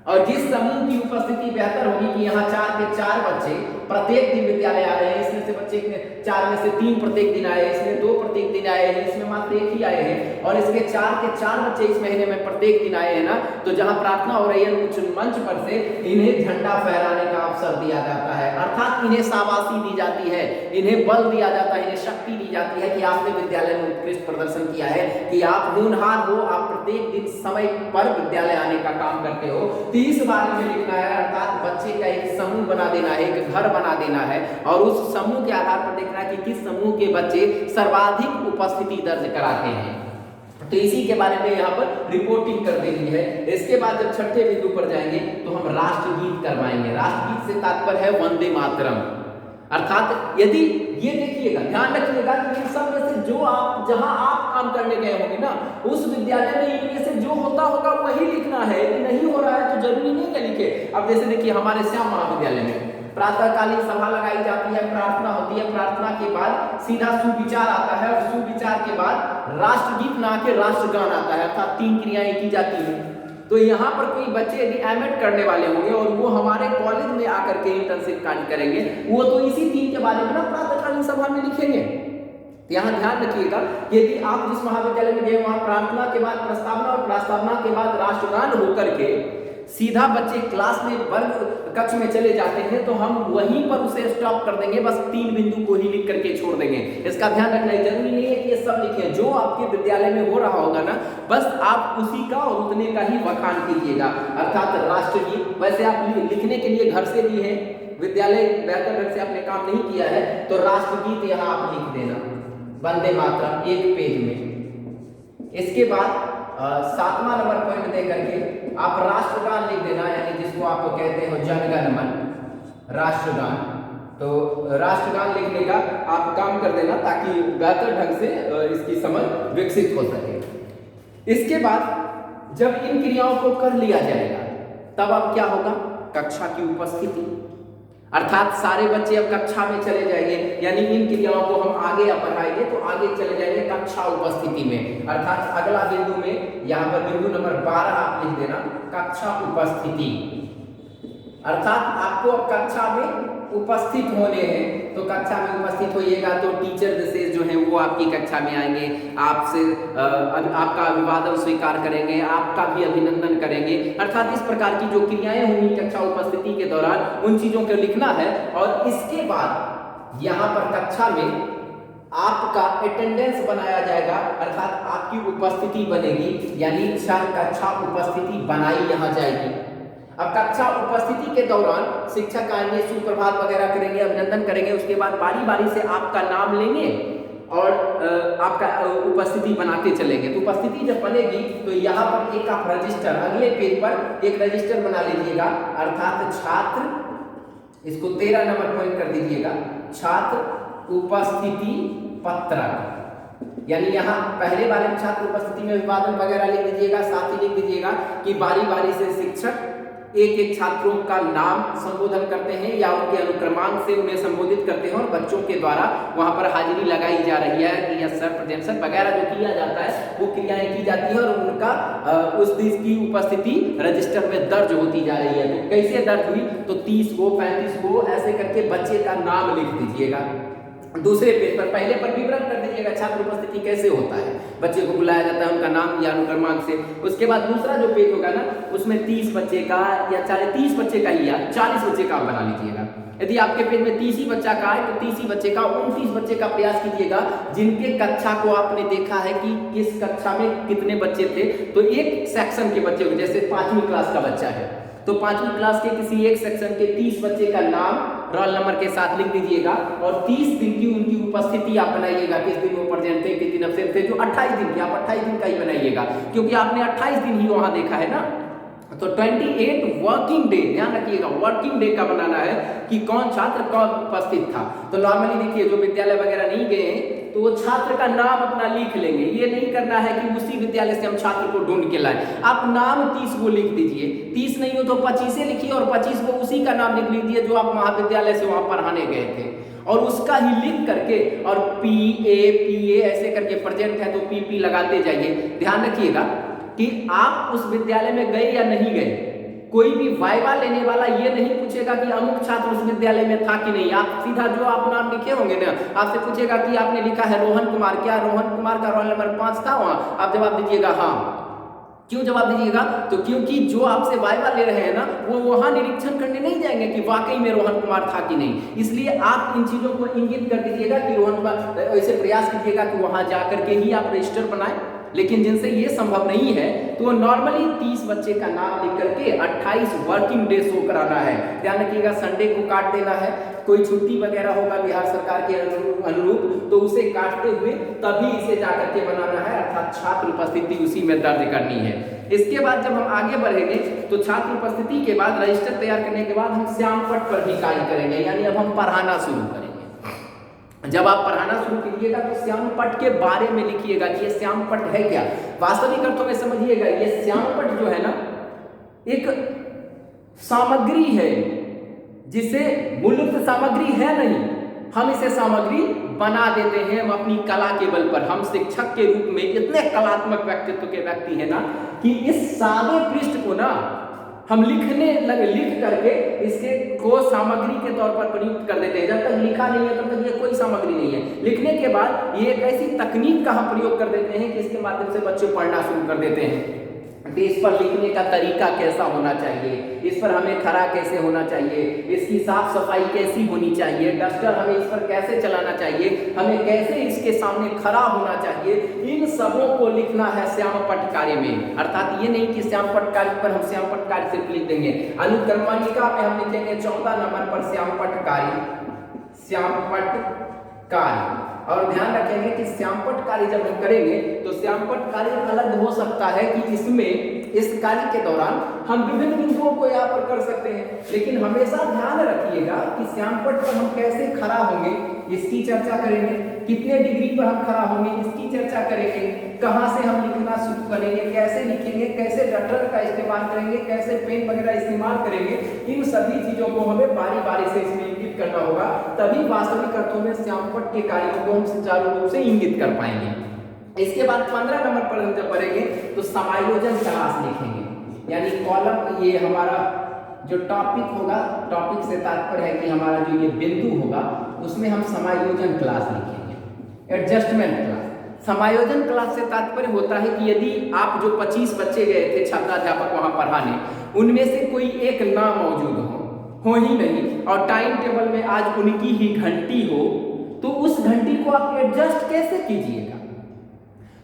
और जिस समूह की उपस्थिति बेहतर होगी कि यहाँ 4 के 4 बच्चे प्रत्येक दिन विद्यालय आ रहे हैं, इसमें से बच्चे 4 में से 3 प्रत्येक दिन आए, इसमें 2 प्रत्येक दिन आए हैं, इसमें मात्र 1 ही आए हैं, और इसके 4 के 4 बच्चे इस महीने में प्रत्येक दिन आए हैं ना, तो जहां प्रार्थना हो रही है उस मंच पर से इन्हें झंडा फहराने का अवसर दिया जाता है। अर्थात इन्हें शाबाशी दी जाती है, इन्हें बल दिया जाता है, इन्हें शक्ति दी जाती है कि आपने विद्यालय में उत्कृष्ट प्रदर्शन किया है, कि आप होनहार हो, आप प्रत्येक दिन समय पर विद्यालय आने का काम करते हो। 30 बार में लिखना है, अर्थात बच्चे का एक समूह बना देना है, एक घर बना देना है और उस समूह के आधार पर देखना है कि किस समूह के बच्चे सर्वाधिक उपस्थिति दर्ज कराते हैं। तो इसी के बारे में यहाँ पर रिपोर्टिंग कर देनी है। इसके बाद जब छठे बिंदु पर जाएंगे तो हम राष्ट्रगीत करवाएंगे। राष्ट्रगीत से तात्पर्य है वंदे मातरम। अर्थात यदि ये देखिएगा, ध्यान रखिएगा कि इन सब में से जो आप जहां आप काम करने गए होंगे ना उस विद्यालय में इनमें से जो होता होगा वही लिखना है। यदि नहीं हो रहा है तो जरूरी नहीं है लिखे। अब जैसे देखिए हमारे श्याम महाविद्यालय में प्रातःकालीन सभा लगाई जाती है, प्रार्थना होती है, प्रार्थना के बाद सीधा सुविचार आता है और सुविचार के बाद राष्ट्रगीत ना के राष्ट्रगान आता है, अर्थात 3 क्रियाएं की जाती हैं। तो यहाँ पर कोई बच्चे यदि एमएड करने वाले होंगे और वो हमारे कॉलेज में आकर के इंटर्नशिप कार्य करेंगे, वो तो इसी 3 के बारे में ना प्रातःकालीन सभा में लिखेंगे। यहाँ ध्यान रखिएगा, यदि आप जिस महाविद्यालय में गए वहां प्रार्थना के बाद प्रस्तावना और प्रस्तावना के बाद राष्ट्रगान होकर के सीधा बच्चे क्लास में वर्ग कक्ष में चले जाते हैं तो हम वहीं पर उसे स्टॉप कर देंगे, बस 3 बिंदु को ही लिख करके छोड़ देंगे। इसका ध्यान रखना है, जरूरी नहीं है कि ये सब लिखें, जो आपके विद्यालय में हो रहा होगा ना बस आप उसी का और उतने का ही बखान कीजिएगा। अर्थात राष्ट्रगीत वैसे आप लिखने के लिए घर से भी है, विद्यालय बेहतर ढंग से आपने काम नहीं किया है तो राष्ट्रगीत यहाँ आप लिख देना, वंदे मातरम 1 पेज में। इसके बाद 7वां नंबर पॉइंट दे करके आप राष्ट्रगान लिख देना, यानी जिसको आप कहते हो जनगण मन राष्ट्रगान। तो राष्ट्रगान लिखने का आप काम कर देना ताकि बेहतर ढंग से इसकी समझ विकसित हो सके। इसके बाद जब इन क्रियाओं को कर लिया जाएगा तब अब क्या होगा, कक्षा की उपस्थिति। अर्थात सारे बच्चे अब कक्षा में चले जाएंगे, यानी इन क्रियाओं को हम आगे बढ़ाएंगे तो आगे चले जाएंगे कक्षा उपस्थिति में। अर्थात अगला बिंदु में यहाँ पर बिंदु नंबर 12 आप लिख देना, कक्षा उपस्थिति। अर्थात आपको अब कक्षा में उपस्थित होने हैं, तो कक्षा में उपस्थित होइएगा तो टीचर विशेष जो है वो आपकी कक्षा में आएंगे, आपसे आपका अभिवादन स्वीकार करेंगे, आपका भी अभिनंदन करेंगे। अर्थात इस प्रकार की जो क्रियाएं होंगी कक्षा उपस्थिति के दौरान उन चीजों को लिखना है। और इसके बाद यहाँ पर कक्षा में आपका अटेंडेंस बनाया जाएगा, अर्थात आपकी उपस्थिति बनेगी, यानी कक्षा उपस्थिति बनाई यहाँ जाएगी। अब कक्षा उपस्थिति के दौरान शिक्षक आएंगे, सुप्रभात वगैरह करेंगे, अभिनंदन करेंगे, उसके बाद बारी बारी से आपका नाम लेंगे और आपका उपस्थिति बनाते चलेंगे। तो उपस्थिति जब बनेगी तो यहाँ पर एक आप रजिस्टर, अगले पेज पर एक रजिस्टर बना लीजिएगा, अर्थात छात्र, इसको 13 नंबर पॉइंट कर दीजिएगा, छात्र उपस्थिति पत्रक। यानी यहाँ पहले वाले में छात्र उपस्थिति में अभिवादन वगैरह लिख दीजिएगा, साथ ही लिख दीजिएगा कि बारी बारी से शिक्षक एक एक छात्रों का नाम संबोधन करते हैं या उनके अनुक्रमांक से उन्हें संबोधित करते हैं और बच्चों के द्वारा वहां पर हाजिरी लगाई जा रही है कि यस सर, प्रेजेंट सर वगैरह जो किया जाता है वो क्रियाएं की जाती है और उनका उस दिन की उपस्थिति रजिस्टर में दर्ज होती जा रही है। तो कैसे दर्ज हुई, तो 30 को 35 को ऐसे करके बच्चे का नाम लिख दीजिएगा। दूसरे पेज पर पहले पर विवरण कर दीजिएगा छात्र उपस्थिति कैसे होता है, बच्चे को बुलाया जाता है उनका नाम या अनुक्रमांक से। उसके बाद दूसरा जो पेज होगा ना उसमें 30 बच्चे का या 30 बच्चे का ही या 40 बच्चे का आप बना लीजिएगा। यदि आपके पेज में 30 ही बच्चा का है तो 30 ही बच्चे का 29 बच्चे का प्रयास कीजिएगा जिनके कक्षा को आपने देखा है कि किस कक्षा में कितने बच्चे थे। तो एक सेक्शन के बच्चे को, जैसे 5वीं क्लास का बच्चा है तो 5वीं क्लास के किसी एक सेक्शन के 30 बच्चे का नाम रोल नंबर के साथ लिख दीजिएगा और 30 दिन की उनकी उपस्थिति आप बनाइएगा, किस दिन वो प्रेजेंट थे, किस दिन अब्सेंट थे। जो 28 दिन की, आप 28 दिन का ही बनाइएगा क्योंकि आपने 28 दिन ही वहां देखा है ना। तो 28 वर्किंग डे, ध्यान रखिएगा वर्किंग डे का बनाना है कि कौन छात्र कब उपस्थित था। तो नॉर्मली देखिए जो विद्यालय वगैरह नहीं गए हैं तो वो छात्र का नाम अपना लिख लेंगे। ये नहीं करना है कि उसी विद्यालय से हम छात्र को ढूंढ के लाए। आप नाम 30 को लिख दीजिए, 30 नहीं हो तो 25 लिखिए और 25 को उसी का नाम लिख लीजिए जो आप महाविद्यालय से वहां पढ़ाने गए थे और उसका ही लिख करके और PA ऐसे करके प्रेजेंट है तो PP लगाते जाइए। ध्यान रखिएगा कि आप उस विद्यालय में गए या नहीं गए। कोई भी वाइवा लेने वाला ये नहीं पूछेगा कि अमुक छात्र उस विद्यालय में था कि नहीं। आप सीधा जो आप नाम लिखे होंगे ना, आपसे पूछेगा कि आपने लिखा है रोहन कुमार, क्या रोहन कुमार का रोल नंबर 5 था वहां? आप जवाब दीजिएगा हाँ। क्यों जवाब दीजिएगा? तो क्योंकि जो आपसे वाइवा ले रहे हैं ना वो वहां निरीक्षण करने नहीं जाएंगे कि वाकई में रोहन कुमार था कि नहीं। इसलिए आप इन चीजों को इंगित कर दीजिएगा कि रोहन कुमार, ऐसे प्रयास कीजिएगा कि वहां जाकर के ही आप रजिस्टर बनाएं। लेकिन जिनसे ये संभव नहीं है तो वो नॉर्मली 30 बच्चे का नाम लिख करके 28 वर्किंग डे शो कराना है। ध्यान रखिएगा संडे को काट देना है, कोई छुट्टी वगैरह होगा बिहार सरकार के अनुरूप तो उसे काटते हुए तभी इसे जाकर के बनाना है, अर्थात छात्र उपस्थिति उसी में दर्ज करनी है। इसके बाद जब हम आगे बढ़ेंगे तो छात्र उपस्थिति के बाद रजिस्टर तैयार करने के बाद हम श्यामपट्ट पर भी कार्य करेंगे, यानी अब हम पढ़ाना शुरू करेंगे। जब आप पढ़ाना शुरू कीजिएगा तो श्यामपट्ट के बारे में लिखिएगा कि ये श्यामपट्ट है क्या। वास्तविक अर्थों में समझिएगा ये श्यामपट्ट जो है ना एक सामग्री है जिसे मूलभूत सामग्री है नहीं, हम इसे सामग्री बना देते हैं। हम अपनी कला के बल पर, हम शिक्षक के रूप में इतने कलात्मक व्यक्तित्व के व्यक्ति हैं ना कि इस सादे पृष्ठ को ना हम लिख करके इसके को सामग्री के तौर पर प्रयुक्त कर देते हैं। जब तक लिखा नहीं है तब तक ये कोई सामग्री नहीं है। लिखने के बाद ये एक ऐसी तकनीक का हम प्रयोग कर देते हैं कि इसके माध्यम से बच्चे पढ़ना शुरू कर देते हैं। इस पर लिखने का तरीका कैसा होना चाहिए, इस पर हमें खरा कैसे होना चाहिए, इसकी साफ सफाई कैसी होनी चाहिए, डस्टर हमें इस पर कैसे चलाना चाहिए, हमें कैसे इसके सामने खड़ा होना चाहिए, इन सबों को लिखना है श्यामपट्ट कार्य में। अर्थात ये नहीं कि श्यामपट्ट कार्य पर हम श्यामपट्ट कार्य सिर्फ लिख देंगे, अनुक्रमणिका में हम लिखेंगे 14 नंबर पर श्यामपट्ट कार्य। और ध्यान रखेंगे कि श्यामपट्ट कार्य जब हम करेंगे तो श्यामपट्ट कार्य अलग हो सकता है कि इसमें इस कार्य के दौरान हम विभिन्न बिंदुओं को यहाँ पर कर सकते हैं, लेकिन हमेशा ध्यान रखिएगा कि श्यामपट्ट पर हम कैसे खड़ा होंगे इसकी चर्चा करेंगे, कितने डिग्री पर हम खड़ा होंगे इसकी चर्चा करेंगे, कहाँ से हम लिखना शुरू करेंगे, कैसे लिखेंगे, कैसे रटर का इस्तेमाल करेंगे, कैसे पेन वगैरह इस्तेमाल करेंगे, इन सभी चीजों को हमें बारी बारी से इसमें इंगित करना होगा, तभी वास्तविक अर्थों में श्यामपट्ट के कार्यों को हम सुचारू रूप से इंगित कर पाएंगे। इसके बाद 15 नंबर पर हम जब पढ़ेंगे तो समायोजन क्लास लिखेंगे, यानी कॉलम, ये हमारा जो टॉपिक होगा, टॉपिक से तात्पर्य है कि हमारा जो ये बिंदु होगा उसमें हम समायोजन क्लास लिखेंगे, एडजस्टमेंट क्लास। समायोजन क्लास से तात्पर्य होता है कि यदि आप जो 25 बच्चे गए थे छात्राध्यापक वहां पढ़ाने, उनमें से कोई एक ना मौजूद हो ही नहीं, और टाइम टेबल में आज उनकी ही घंटी हो, तो उस घंटी को आप एडजस्ट कैसे कीजिएगा?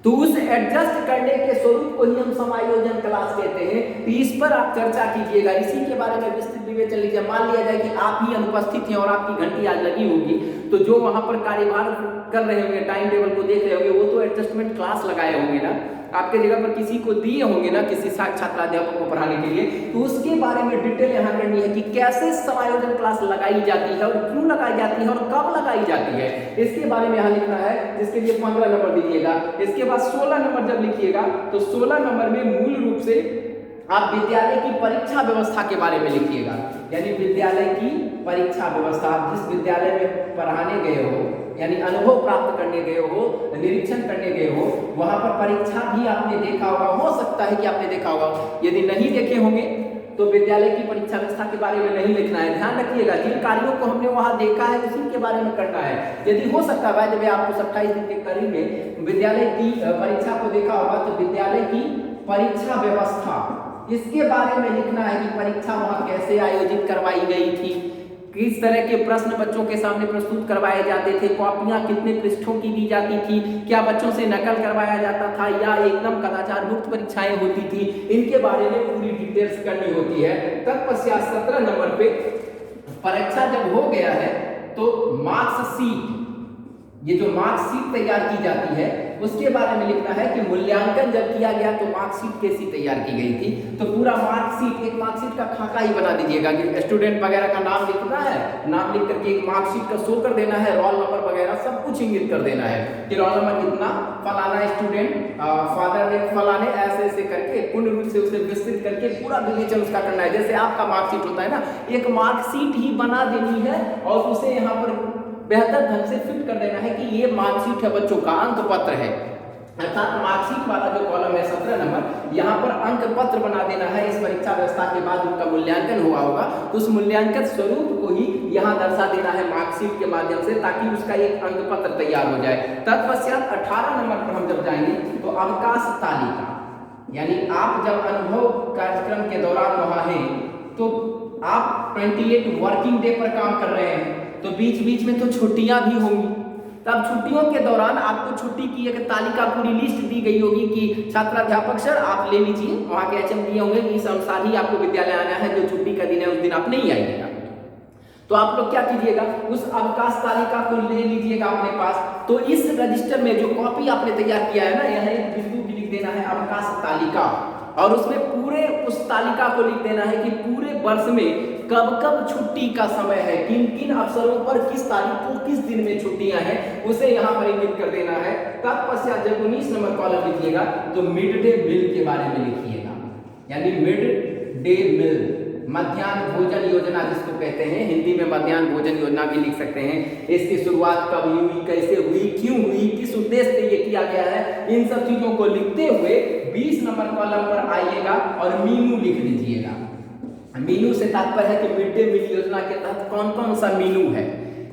तो उस एडजस्ट करने के स्वरूप को ही हम समायोजन क्लास कहते हैं। तो इस पर आप चर्चा कीजिएगा, इसी के बारे में विस्तृत विवेचन लीजिए। मान लिया जाए कि आप ही अनुपस्थित हैं और आपकी घंटी आज लगी होगी, तो जो वहां पर कार्यभार कर रहे होंगे, टाइम टेबल को देख रहे होंगे, वो तो एडजस्टमेंट क्लास लगाए होंगे ना, आपके जगह पर किसी को दिए होंगे ना, किसी छात्राध्यापक को पढ़ाने के लिए। तो उसके बारे में डिटेल यहाँ करनी है कि कैसे समायोजन क्लास लगाई जाती है और क्यों लगाई जाती है और कब लगाई जाती है, इसके बारे में यहाँ लिखना है, जिसके लिए 15 नंबर दीजिएगा। इसके बाद 16 नंबर जब लिखिएगा तो 16 नंबर में मूल रूप से आप विद्यालय की परीक्षा व्यवस्था के बारे में लिखिएगा, यानी विद्यालय की परीक्षा व्यवस्था। आप जिस विद्यालय में पढ़ाने गए हो, यानी अनुभव प्राप्त करने गए हो, निरीक्षण करने गए हो, वहां पर परीक्षा भी आपने देखा होगा, हो सकता है कि आपने देखा होगा। यदि नहीं देखे होंगे तो विद्यालय की परीक्षा व्यवस्था के बारे में नहीं लिखना है। ध्यान रखिएगा, जिन कार्यों को हमने वहां देखा है उसी के बारे में करना है। यदि हो सकता है जब आपको 27 दिन के करीब में विद्यालय की परीक्षा को देखा होगा, तो विद्यालय की परीक्षा व्यवस्था, इसके बारे में लिखना है कि परीक्षा वहां कैसे आयोजित करवाई गई थी, किस तरह के प्रश्न बच्चों के सामने प्रस्तुत करवाए जाते थे, कॉपियां कितने पृष्ठों की दी जाती थी, क्या बच्चों से नकल करवाया जाता था या एकदम कदाचार मुक्त परीक्षाएं होती थी, इनके बारे में पूरी डिटेल्स करनी होती है। तत्पश्चात 17 नंबर पे परीक्षा जब हो गया है तो मार्क्सशीट, ये जो मार्कशीट तैयार की जाती है उसके बारे में लिखना है कि मूल्यांकन जब किया गया तो मार्कशीट कैसी तैयार की गई थी। तो पूरा मार्कशीट, एक मार्कशीट का खाका ही बना दीजिएगा कि स्टूडेंट वगैरह का नाम लिखना है, नाम लिख करके एक मार्कशीट का शो कर देना है, रोल नंबर वगैरह सब कुछ इंगित कर देना है कि रोल नंबर इतना, फलाना स्टूडेंट, फादर ने फलाने, ऐसे ऐसे करके पूर्ण रूप से उसे विस्तृत करके पूरा विवेचन उसका करना है। जैसे आपका मार्कशीट होता है ना, एक मार्कशीट ही बना देनी है और उसे यहाँ पर बेहतर ढंग से फिट कर देना है कि ये मार्कशीट है बच्चों का, अंक पत्र है, अर्थात मार्कशीट वाला जो कॉलम है 17 नंबर, यहाँ पर अंक पत्र बना देना है। इस परीक्षा व्यवस्था के बाद उनका मूल्यांकन हुआ होगा तो उस मूल्यांकन स्वरूप को ही यहाँ दर्शा देना है मार्कशीट के माध्यम से, ताकि उसका एक अंक पत्र तैयार हो जाए। तत्पश्चात 18 नंबर पर हम जब जाएंगे तो अवकाश तालिका, यानी आप जब अनुभव कार्यक्रम के दौरान वहां हैं तो आप 28 वर्किंग डे पर काम कर रहे हैं, तो बीच बीच में तो छुट्टियां भी होंगी। तब छुट्टियों के दौरान आपको छुट्टी की एक तालिका, पूरी लिस्ट दी गई होगी कि छात्राध्यापक सर आप ले लीजिए, वहां के एचएम दिए होंगे कि इस अनुसार ही आपको विद्यालय आना है, जो छुट्टी का दिन है उस दिन आप नहीं आइएगा। तो आप लोग क्या कीजिएगा, उस अवकाश तालिका को ले लीजिएगा अपने पास। तो इस रजिस्टर में जो कॉपी आपने तैयार किया है ना, यहाँ एक बिंदु भी लिख देना है अवकाश तालिका, और उसमें पूरे उस तालिका को लिख देना है कि पूरे वर्ष में कब कब छुट्टी का समय है, किन किन अवसरों पर किस तारीख को किस दिन में छुट्टियां हैं, उसे यहाँ पर इंगित कर देना है। तत्पश्चात जब 19 नंबर कॉलम लिखिएगा तो मिड डे मील के बारे में लिखिएगा, यानी मिड डे मील, मध्याह्न भोजन योजना जिसको कहते हैं, हिंदी में मध्याह्न भोजन योजना भी लिख सकते हैं। इसकी शुरुआत कब हुई, कैसे हुई, क्यों हुई, किस उद्देश्य से ये किया गया है, इन सब चीजों को लिखते हुए 20 नंबर कॉलम पर आइएगा और मीनू लिख लीजिएगा। मीनू से तात्पर्य है कि मिड डे मील योजना के तहत कौन कौन सा मीनू है,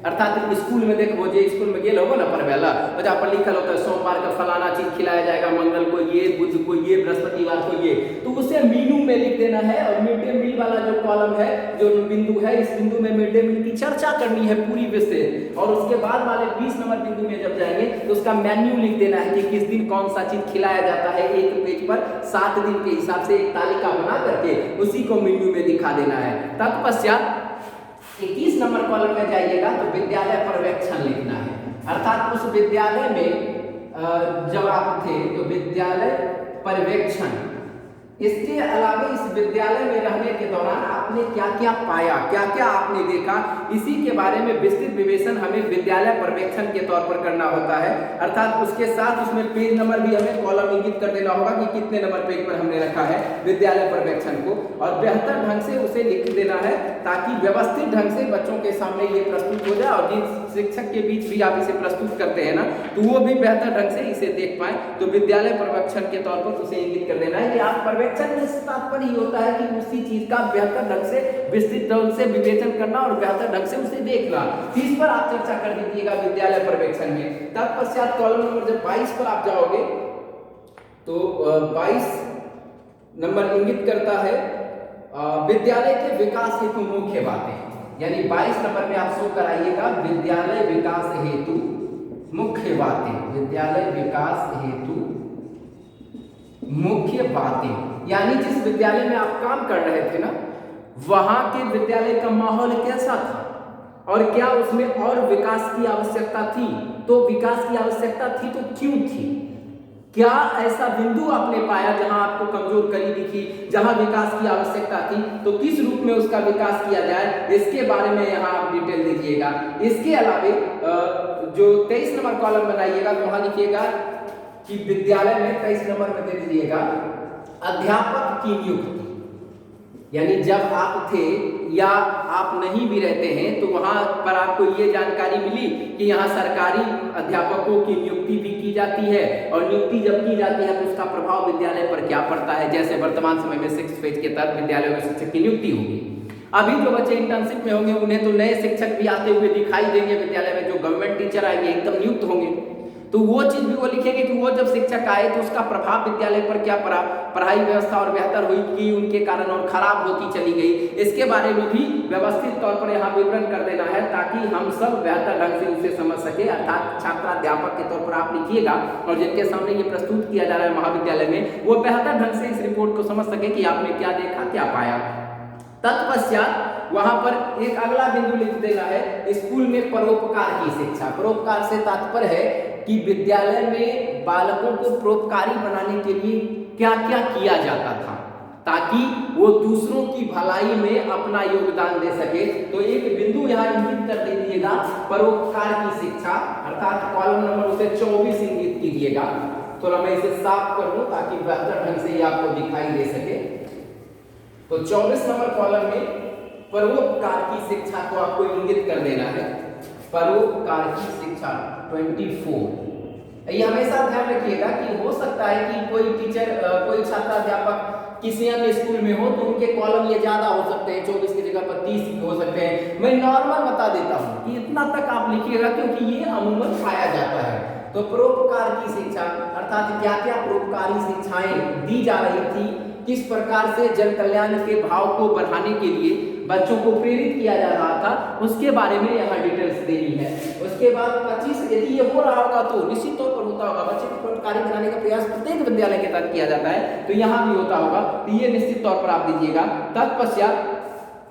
अर्थात स्कूल में देखो, जो स्कूल में गेल होगा ना पढ़वेला, जहाँ पर लिखल होता है सोमवार का फलाना चीज खिलाया जाएगा, मंगल को ये, बुध को ये, बृहस्पतिवार को ये, तो उसे मीनू में लिख देना है। और मिड डे मील वाला जो कॉलम है, जो बिंदु है, इस बिंदु में मिड डे मील की चर्चा करनी है पूरी विस्तृत। और उसके बाद वाले 20 नंबर बिंदु में जब जाएंगे तो उसका मेन्यू लिख देना है कि किस दिन कौन सा चीज खिलाया जाता है। एक पेज पर 7 दिन के हिसाब से एक तालिका बना करके उसी को मेन्यू में दिखा देना है। तत्पश्चात 21 नंबर कॉलम में जाइएगा तो विद्यालय पर्यवेक्षण लिखना है, अर्थात उस विद्यालय में जब आप थे तो विद्यालय पर्यवेक्षण इसके अलावा इस विद्यालय में रहने के दौरान आपने क्या क्या पाया, क्या क्या आपने देखा, इसी के बारे में विस्तृत विवेचन हमें विद्यालय पर्यवेक्षण के तौर पर करना होता है। अर्थात उसके साथ उसमें पेज नंबर भी हमें कॉलम इंगित कर देना होगा कि कितने नंबर पेज पर हमने रखा है विद्यालय पर्यवेक्षण को, और बेहतर ढंग से उसे लिख देना है ताकि व्यवस्थित ढंग से बच्चों के सामने ये प्रस्तुत हो जाए, और जिन शिक्षक के बीच भी आप इसे प्रस्तुत करते हैं ना, तो वो भी बेहतर ढंग से इसे देख पाए। तो विद्यालय पर्यवेक्षण के तौर पर उसे इंगित कर देना है कि आप पर्यवेक्षण में तात्पर्य ही होता है कि उसी चीज का बेहतर ढंग से विस्तृत ढंग से विवेचन करना और बेहतर ढंग से उसे देखना। इस पर आप चर्चा कर दीजिएगा विद्यालय पर्यवेक्षण में। तत्पश्चात कॉलम नंबर जब 22 पर आप जाओगे तो 22 नंबर इंगित करता है विद्यालय के विकास हेतु मुख्य बातें, यानी 22 नंबर में आप शो कराइएगा विद्यालय विकास हेतु मुख्य बातें, विद्यालय विकास हेतु मुख्य बातें, यानी जिस विद्यालय में आप काम कर रहे थे ना, वहां के विद्यालय का माहौल कैसा था और क्या उसमें और विकास की आवश्यकता थी, तो विकास की आवश्यकता थी तो क्यों थी, क्या ऐसा बिंदु आपने पाया जहां आपको कमजोर कड़ी दिखी, जहां विकास की आवश्यकता थी, तो किस रूप में उसका विकास किया जाए, इसके बारे में यहां आप डिटेल दीजिएगा। इसके अलावे जो 23 नंबर कॉलम बनाइएगा तो वहां लिखिएगा कि विद्यालय में 23 नंबर में दे दीजिएगा अध्यापक की नियुक्ति, यानी जब आप थे या आप नहीं भी रहते हैं तो वहां पर आपको ये जानकारी मिली कि यहाँ सरकारी अध्यापकों की नियुक्ति भी की जाती है, और नियुक्ति जब की जाती है तो उसका प्रभाव विद्यालय पर क्या पड़ता है। जैसे वर्तमान समय में 6 फेज के तहत विद्यालयों में शिक्षक की नियुक्ति होगी। अभी जो बच्चे इंटर्नशिप में होंगे उन्हें तो नए शिक्षक भी आते हुए दिखाई देंगे विद्यालय में, जो गवर्नमेंट टीचर आएंगे एकदम नियुक्त होंगे, तो वो चीज भी वो लिखेंगे कि वो जब शिक्षक आए तो उसका प्रभाव विद्यालय पर क्या पड़ा, पढ़ाई व्यवस्था और बेहतर हुई कि उनके कारण और खराब होती चली गई, इसके बारे में भी व्यवस्थित तौर पर यहाँ विवरण कर देना है ताकि हम सब बेहतर ढंग से उसे समझ सके। अर्थात छात्राध्यापक के तौर पर आप लिखिएगा और जिनके सामने ये प्रस्तुत किया जा रहा है महाविद्यालय में, वो बेहतर ढंग से इस रिपोर्ट को समझ सके कि आपने क्या देखा, क्या पाया। तत्पश्चात वहां पर एक अगला बिंदु लिख देना है स्कूल में परोपकार की शिक्षा। परोपकार से तात्पर्य है कि विद्यालय में बालकों को परोपकारी बनाने के लिए क्या क्या किया जाता था ताकि वो दूसरों की भलाई में अपना योगदान दे सके। तो एक बिंदु यहाँ इंगित कर दीजिएगा परोपकार की शिक्षा, अर्थात कॉलम नंबर उसे 24 इंगित कीजिएगा। तो मैं इसे साफ कर लूं ताकि बेहतर ढंग से ये आपको दिखाई दे सके। तो 24 नंबर कॉलम में परोपकार की शिक्षा को आपको इंगित कर देना है। परोपकार की शिक्षा 24। ये हमेशा ध्यान रखिएगा कि हो सकता है कि कोई टीचर कोई छात्राध्यापक किसी अन्य स्कूल में हो तो उनके कॉलम ये ज्यादा हो सकते हैं, 24 की जगह पर 30 हो सकते हैं। मैं नॉर्मल बता देता हूँ कि इतना तक आप लिखिएगा क्योंकि ये अमूमन पाया जाता है। तो परोपकार की शिक्षा अर्थात क्या क्या परोपकारी शिक्षाएं दी जा रही थी, किस प्रकार से जन कल्याण के भाव को बढ़ाने के लिए बच्चों को प्रेरित किया जा रहा था, उसके बारे में यहाँ डिटेल्स देनी है। उसके बाद 25 यदि ये हो रहा होगा तो निश्चित तौर पर होता होगा, बच्चे को परोपकारी बनाने का प्रयास प्रत्येक विद्यालय के तहत किया जाता है, तो यहाँ भी होता होगा, तो ये निश्चित तौर पर आप दीजिएगा। तत्पश्चात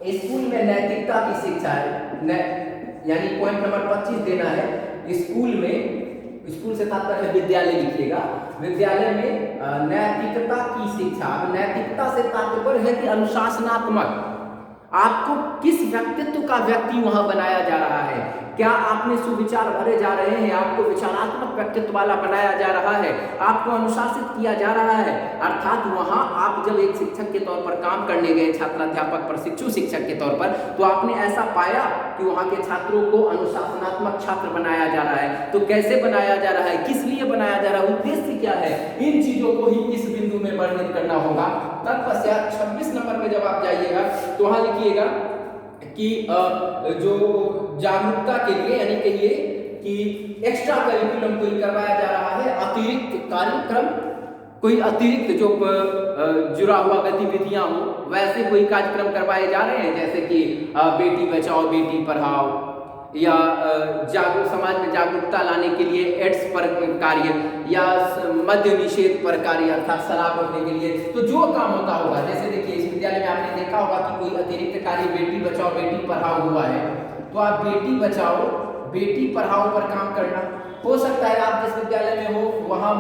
स्कूल में नैतिकता की शिक्षा है, यानी पॉइंट नंबर 25 देना है। स्कूल में, स्कूल से तात्पर्य विद्यालय लिखिएगा, विद्यालय में नैतिकता की शिक्षा। नैतिकता से तात्पर्य है कि अनुशासनात्मक, आपको किस व्यक्तित्व का व्यक्ति वहां बनाया जा रहा है, क्या आपने सुविचार भरे जा रहे हैं, आपको विचारात्मक व्यक्तित्व वाला बनाया जा रहा है, आपको अनुशासित किया जा रहा है। अर्थात वहां आप जब एक शिक्षक के तौर पर काम करने गए, छात्राध्यापक प्रशिक्षु शिक्षक के तौर पर, तो आपने ऐसा पाया कि वहां के छात्रों को अनुशासनात्मक छात्र बनाया जा रहा है। तो कैसे बनाया जा रहा है, किस लिए बनाया जा रहा है, उद्देश्य क्या है, इन चीजों को ही इस बिंदु में वर्णित करना होगा। तत्पश्चात 26 नंबर में जब आप जाइएगा तो वहां लिखिएगा कि जो जागरूकता के लिए, यानी कहिए कि एक्स्ट्रा करिकुलम कोई करवाया जा रहा है, अतिरिक्त कार्यक्रम, कोई अतिरिक्त जो जुड़ा हुआ गतिविधियां हो, वैसे कोई कार्यक्रम करवाए जा रहे हैं, जैसे कि बेटी बचाओ बेटी पढ़ाओ, या जागरूक समाज में जागरूकता लाने के लिए एड्स पर कार्य, या मद्य निषेध पर कार्य, अर्थात शराब रोकने के लिए। तो जो काम होता होगा, जैसे देखिए इस विद्यालय में आपने देखा होगा कि कोई अतिरिक्त कार्य बेटी बचाओ बेटी पढ़ाओ हुआ है, तो आप बेटी बचाओ बेटी पढ़ाओ पर काम करना। हो सकता है आप जिस विद्यालय में हो वहां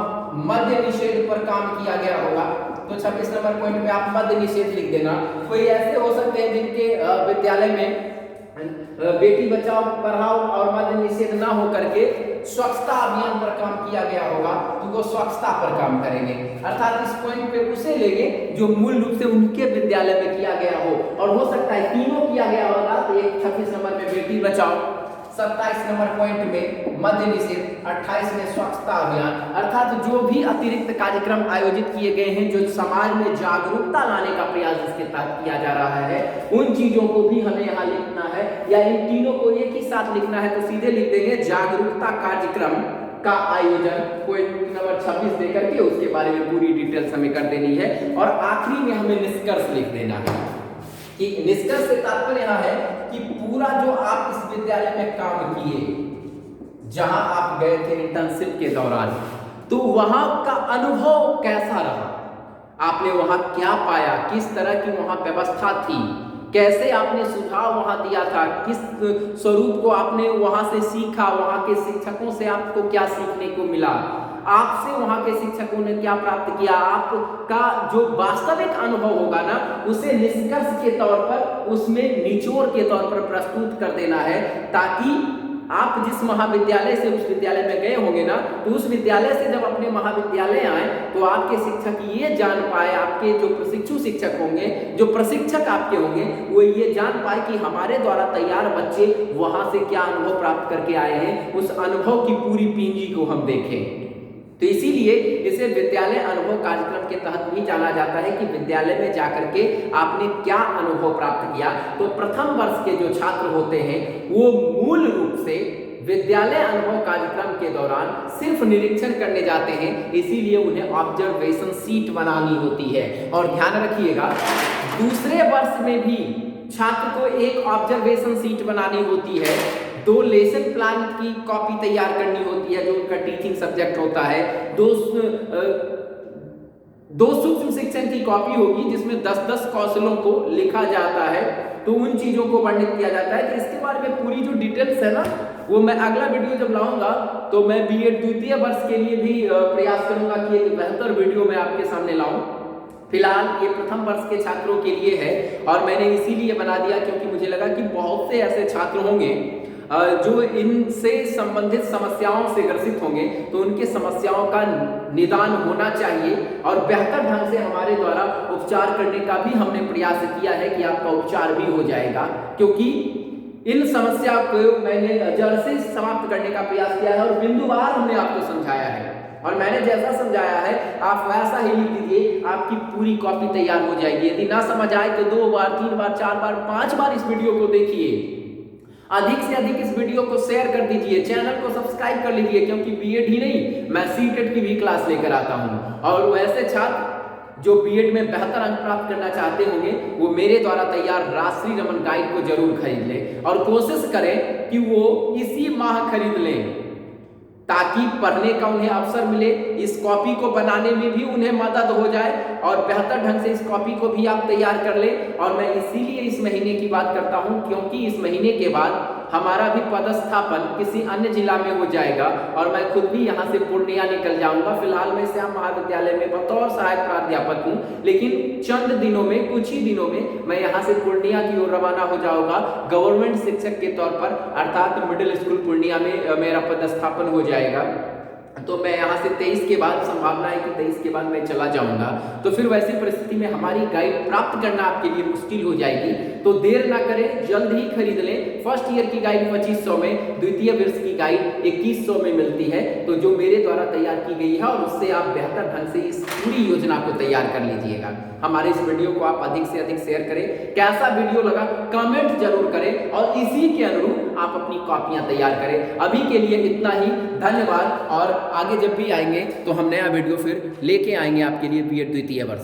मद्य निषेध पर काम किया गया होगा, तो 26 नंबर पॉइंट में आप मद्य निषेध लिख देना। कोई ऐसे हो सकते हैं जिनके विद्यालय में बेटी बचाओ पढ़ाओ और मद्य निषेध ना हो करके स्वच्छता अभियान पर काम किया गया होगा, तो वो स्वच्छता पर काम करेंगे। अर्थात इस पॉइंट पे उसे लेंगे जो मूल रूप से उनके विद्यालय में किया गया हो, और हो सकता है तीनों किया गया होगा। तो एक 26 नंबर में बेटी बचाओ, 27 नंबर पॉइंट में मद्य निषेध, 28 में स्वच्छता अभियान। अर्थात जो भी अतिरिक्त कार्यक्रम आयोजित किए गए हैं, जो समाज में जागरूकता लाने का प्रयास इसके तहत किया जा रहा है, उन चीजों को भी हमें यहाँ लिखना है, या इन तीनों को एक ही साथ लिखना है। तो सीधे लिख देंगे जागरूकता कार्यक्रम का आयोजन, पॉइंट नंबर 26 देकर के उसके बारे में पूरी डिटेल्स हमें कर देनी है। और आखिरी में हमें निष्कर्ष लिख देना है कि निष्कर्ष से तात्पर्य यहाँ है कि पूरा जो आप इस विद्यालय में काम किए, जहां आप गए थे इंटर्नशिप के दौरान, तो वहां का अनुभव कैसा रहा, आपने वहां क्या पाया, किस तरह की वहां व्यवस्था थी, कैसे आपने सुझाव वहां दिया था, किस स्वरूप को आपने वहां से सीखा, वहां के शिक्षकों से आपको क्या सीखने को मिला, आपसे वहां के शिक्षकों ने क्या प्राप्त किया, आपका जो वास्तविक अनुभव होगा ना, उसे निष्कर्ष के तौर पर, उसमें निचोड़ के तौर पर प्रस्तुत कर देना है, ताकि आप जिस महाविद्यालय से उस विद्यालय में गए होंगे ना, तो उस विद्यालय से जब अपने महाविद्यालय आए तो आपके शिक्षक ये जान पाए, आपके जो प्रशिक्षु शिक्षक होंगे, जो प्रशिक्षक आपके होंगे, वो ये जान पाए कि हमारे द्वारा तैयार बच्चे वहां से क्या अनुभव प्राप्त करके आए हैं, उस अनुभव की पूरी पींजी को हम देखें। तो इसीलिए इसे विद्यालय अनुभव कार्यक्रम के तहत भी जाना जाता है कि विद्यालय में जाकर के आपने क्या अनुभव प्राप्त किया। तो प्रथम वर्ष के जो छात्र होते हैं वो मूल रूप से विद्यालय अनुभव कार्यक्रम के दौरान सिर्फ निरीक्षण करने जाते हैं, इसीलिए उन्हें ऑब्जर्वेशन सीट बनानी होती है। और ध्यान रखिएगा, दूसरे वर्ष में भी छात्र को एक ऑब्जर्वेशन सीट बनानी होती है, 2 लेसन प्लान की कॉपी तैयार करनी होती है जो उनका टीचिंग सब्जेक्ट होता है, 2 सूक्ष्म शिक्षण की कॉपी होगी जिसमें 10-10 कौशलों को लिखा जाता है। तो उन चीजों को वर्णित किया जाता है। तो इसके बारे में पूरी जो डिटेल्स है ना, वो मैं अगला वीडियो जब लाऊंगा तो मैं बीएड द्वितीय वर्ष के लिए भी प्रयास करूंगा कि एक बेहतर वीडियो मैं आपके सामने लाऊं। फिलहाल ये प्रथम वर्ष के छात्रों के लिए है, और मैंने इसीलिए बना दिया क्योंकि मुझे लगा कि बहुत से ऐसे छात्र होंगे जो इनसे संबंधित समस्याओं से ग्रसित होंगे, तो उनके समस्याओं का निदान होना चाहिए और बेहतर ढंग से हमारे द्वारा उपचार करने का भी हमने प्रयास किया है कि आपका उपचार भी हो जाएगा। क्योंकि इन समस्या को मैंने जड़ से समाप्त करने का प्रयास किया है और बिंदुवार हमने आपको समझाया है, और मैंने जैसा समझाया है आप वैसा ही लिख दीजिए, आपकी पूरी कॉपी तैयार हो जाएगी। यदि ना समझ आए तो 2 बार 3 बार 4 बार 5 बार इस वीडियो को देखिए, अधिक से अधिक इस वीडियो को शेयर कर दीजिए, चैनल को सब्सक्राइब कर लीजिए, क्योंकि बीएड ही नहीं मैं सीटेट की भी क्लास लेकर आता हूं। और वैसे छात्र जो बीएड में बेहतर अंक प्राप्त करना चाहते होंगे वो मेरे द्वारा तैयार राजश्री रमन गाइड को जरूर खरीद लें, और कोशिश करें कि वो इसी माह खरीद लें ताकि पढ़ने का उन्हें अवसर मिले, इस कॉपी को बनाने में भी उन्हें मदद हो जाए और बेहतर ढंग से इस कॉपी को भी आप तैयार कर लें। और मैं इसीलिए इस महीने की बात करता हूं क्योंकि इस महीने के बाद हमारा भी पदस्थापन किसी अन्य जिला में हो जाएगा और मैं खुद भी यहाँ से पूर्णिया निकल जाऊंगा। फिलहाल मैं श्याम महाविद्यालय में बतौर सहायक प्राध्यापक हूँ, लेकिन चंद दिनों में, कुछ ही दिनों में मैं यहाँ से पूर्णिया की ओर रवाना हो जाऊंगा गवर्नमेंट शिक्षक के तौर पर, अर्थात मिडिल स्कूल पूर्णिया में मेरा पदस्थापन हो जाएगा। तो मैं यहाँ से 23 के बाद संभावना है कि 23 के बाद मैं चला जाऊंगा। तो फिर वैसी परिस्थिति में हमारी गाइड प्राप्त करना आपके लिए मुश्किल हो जाएगी। तो देर ना करें, जल्द ही खरीद लें। फर्स्ट ईयर की गाइड 2500 में, द्वितीय वर्ष की गाइड 2100 में मिलती है, तो जो मेरे द्वारा तैयार की गई है, और उससे आप बेहतर ढंग से इस पूरी योजना को तैयार कर लीजिएगा। हमारे इस वीडियो को आप अधिक से अधिक शेयर करें, कैसा वीडियो लगा कमेंट जरूर करें, और इसी के अनुरूप आप अपनी कॉपियां तैयार करें। अभी के लिए इतना ही, धन्यवाद। और आगे जब भी आएंगे तो हम नया वीडियो फिर लेके आएंगे आपके लिए बीएड द्वितीय वर्ष।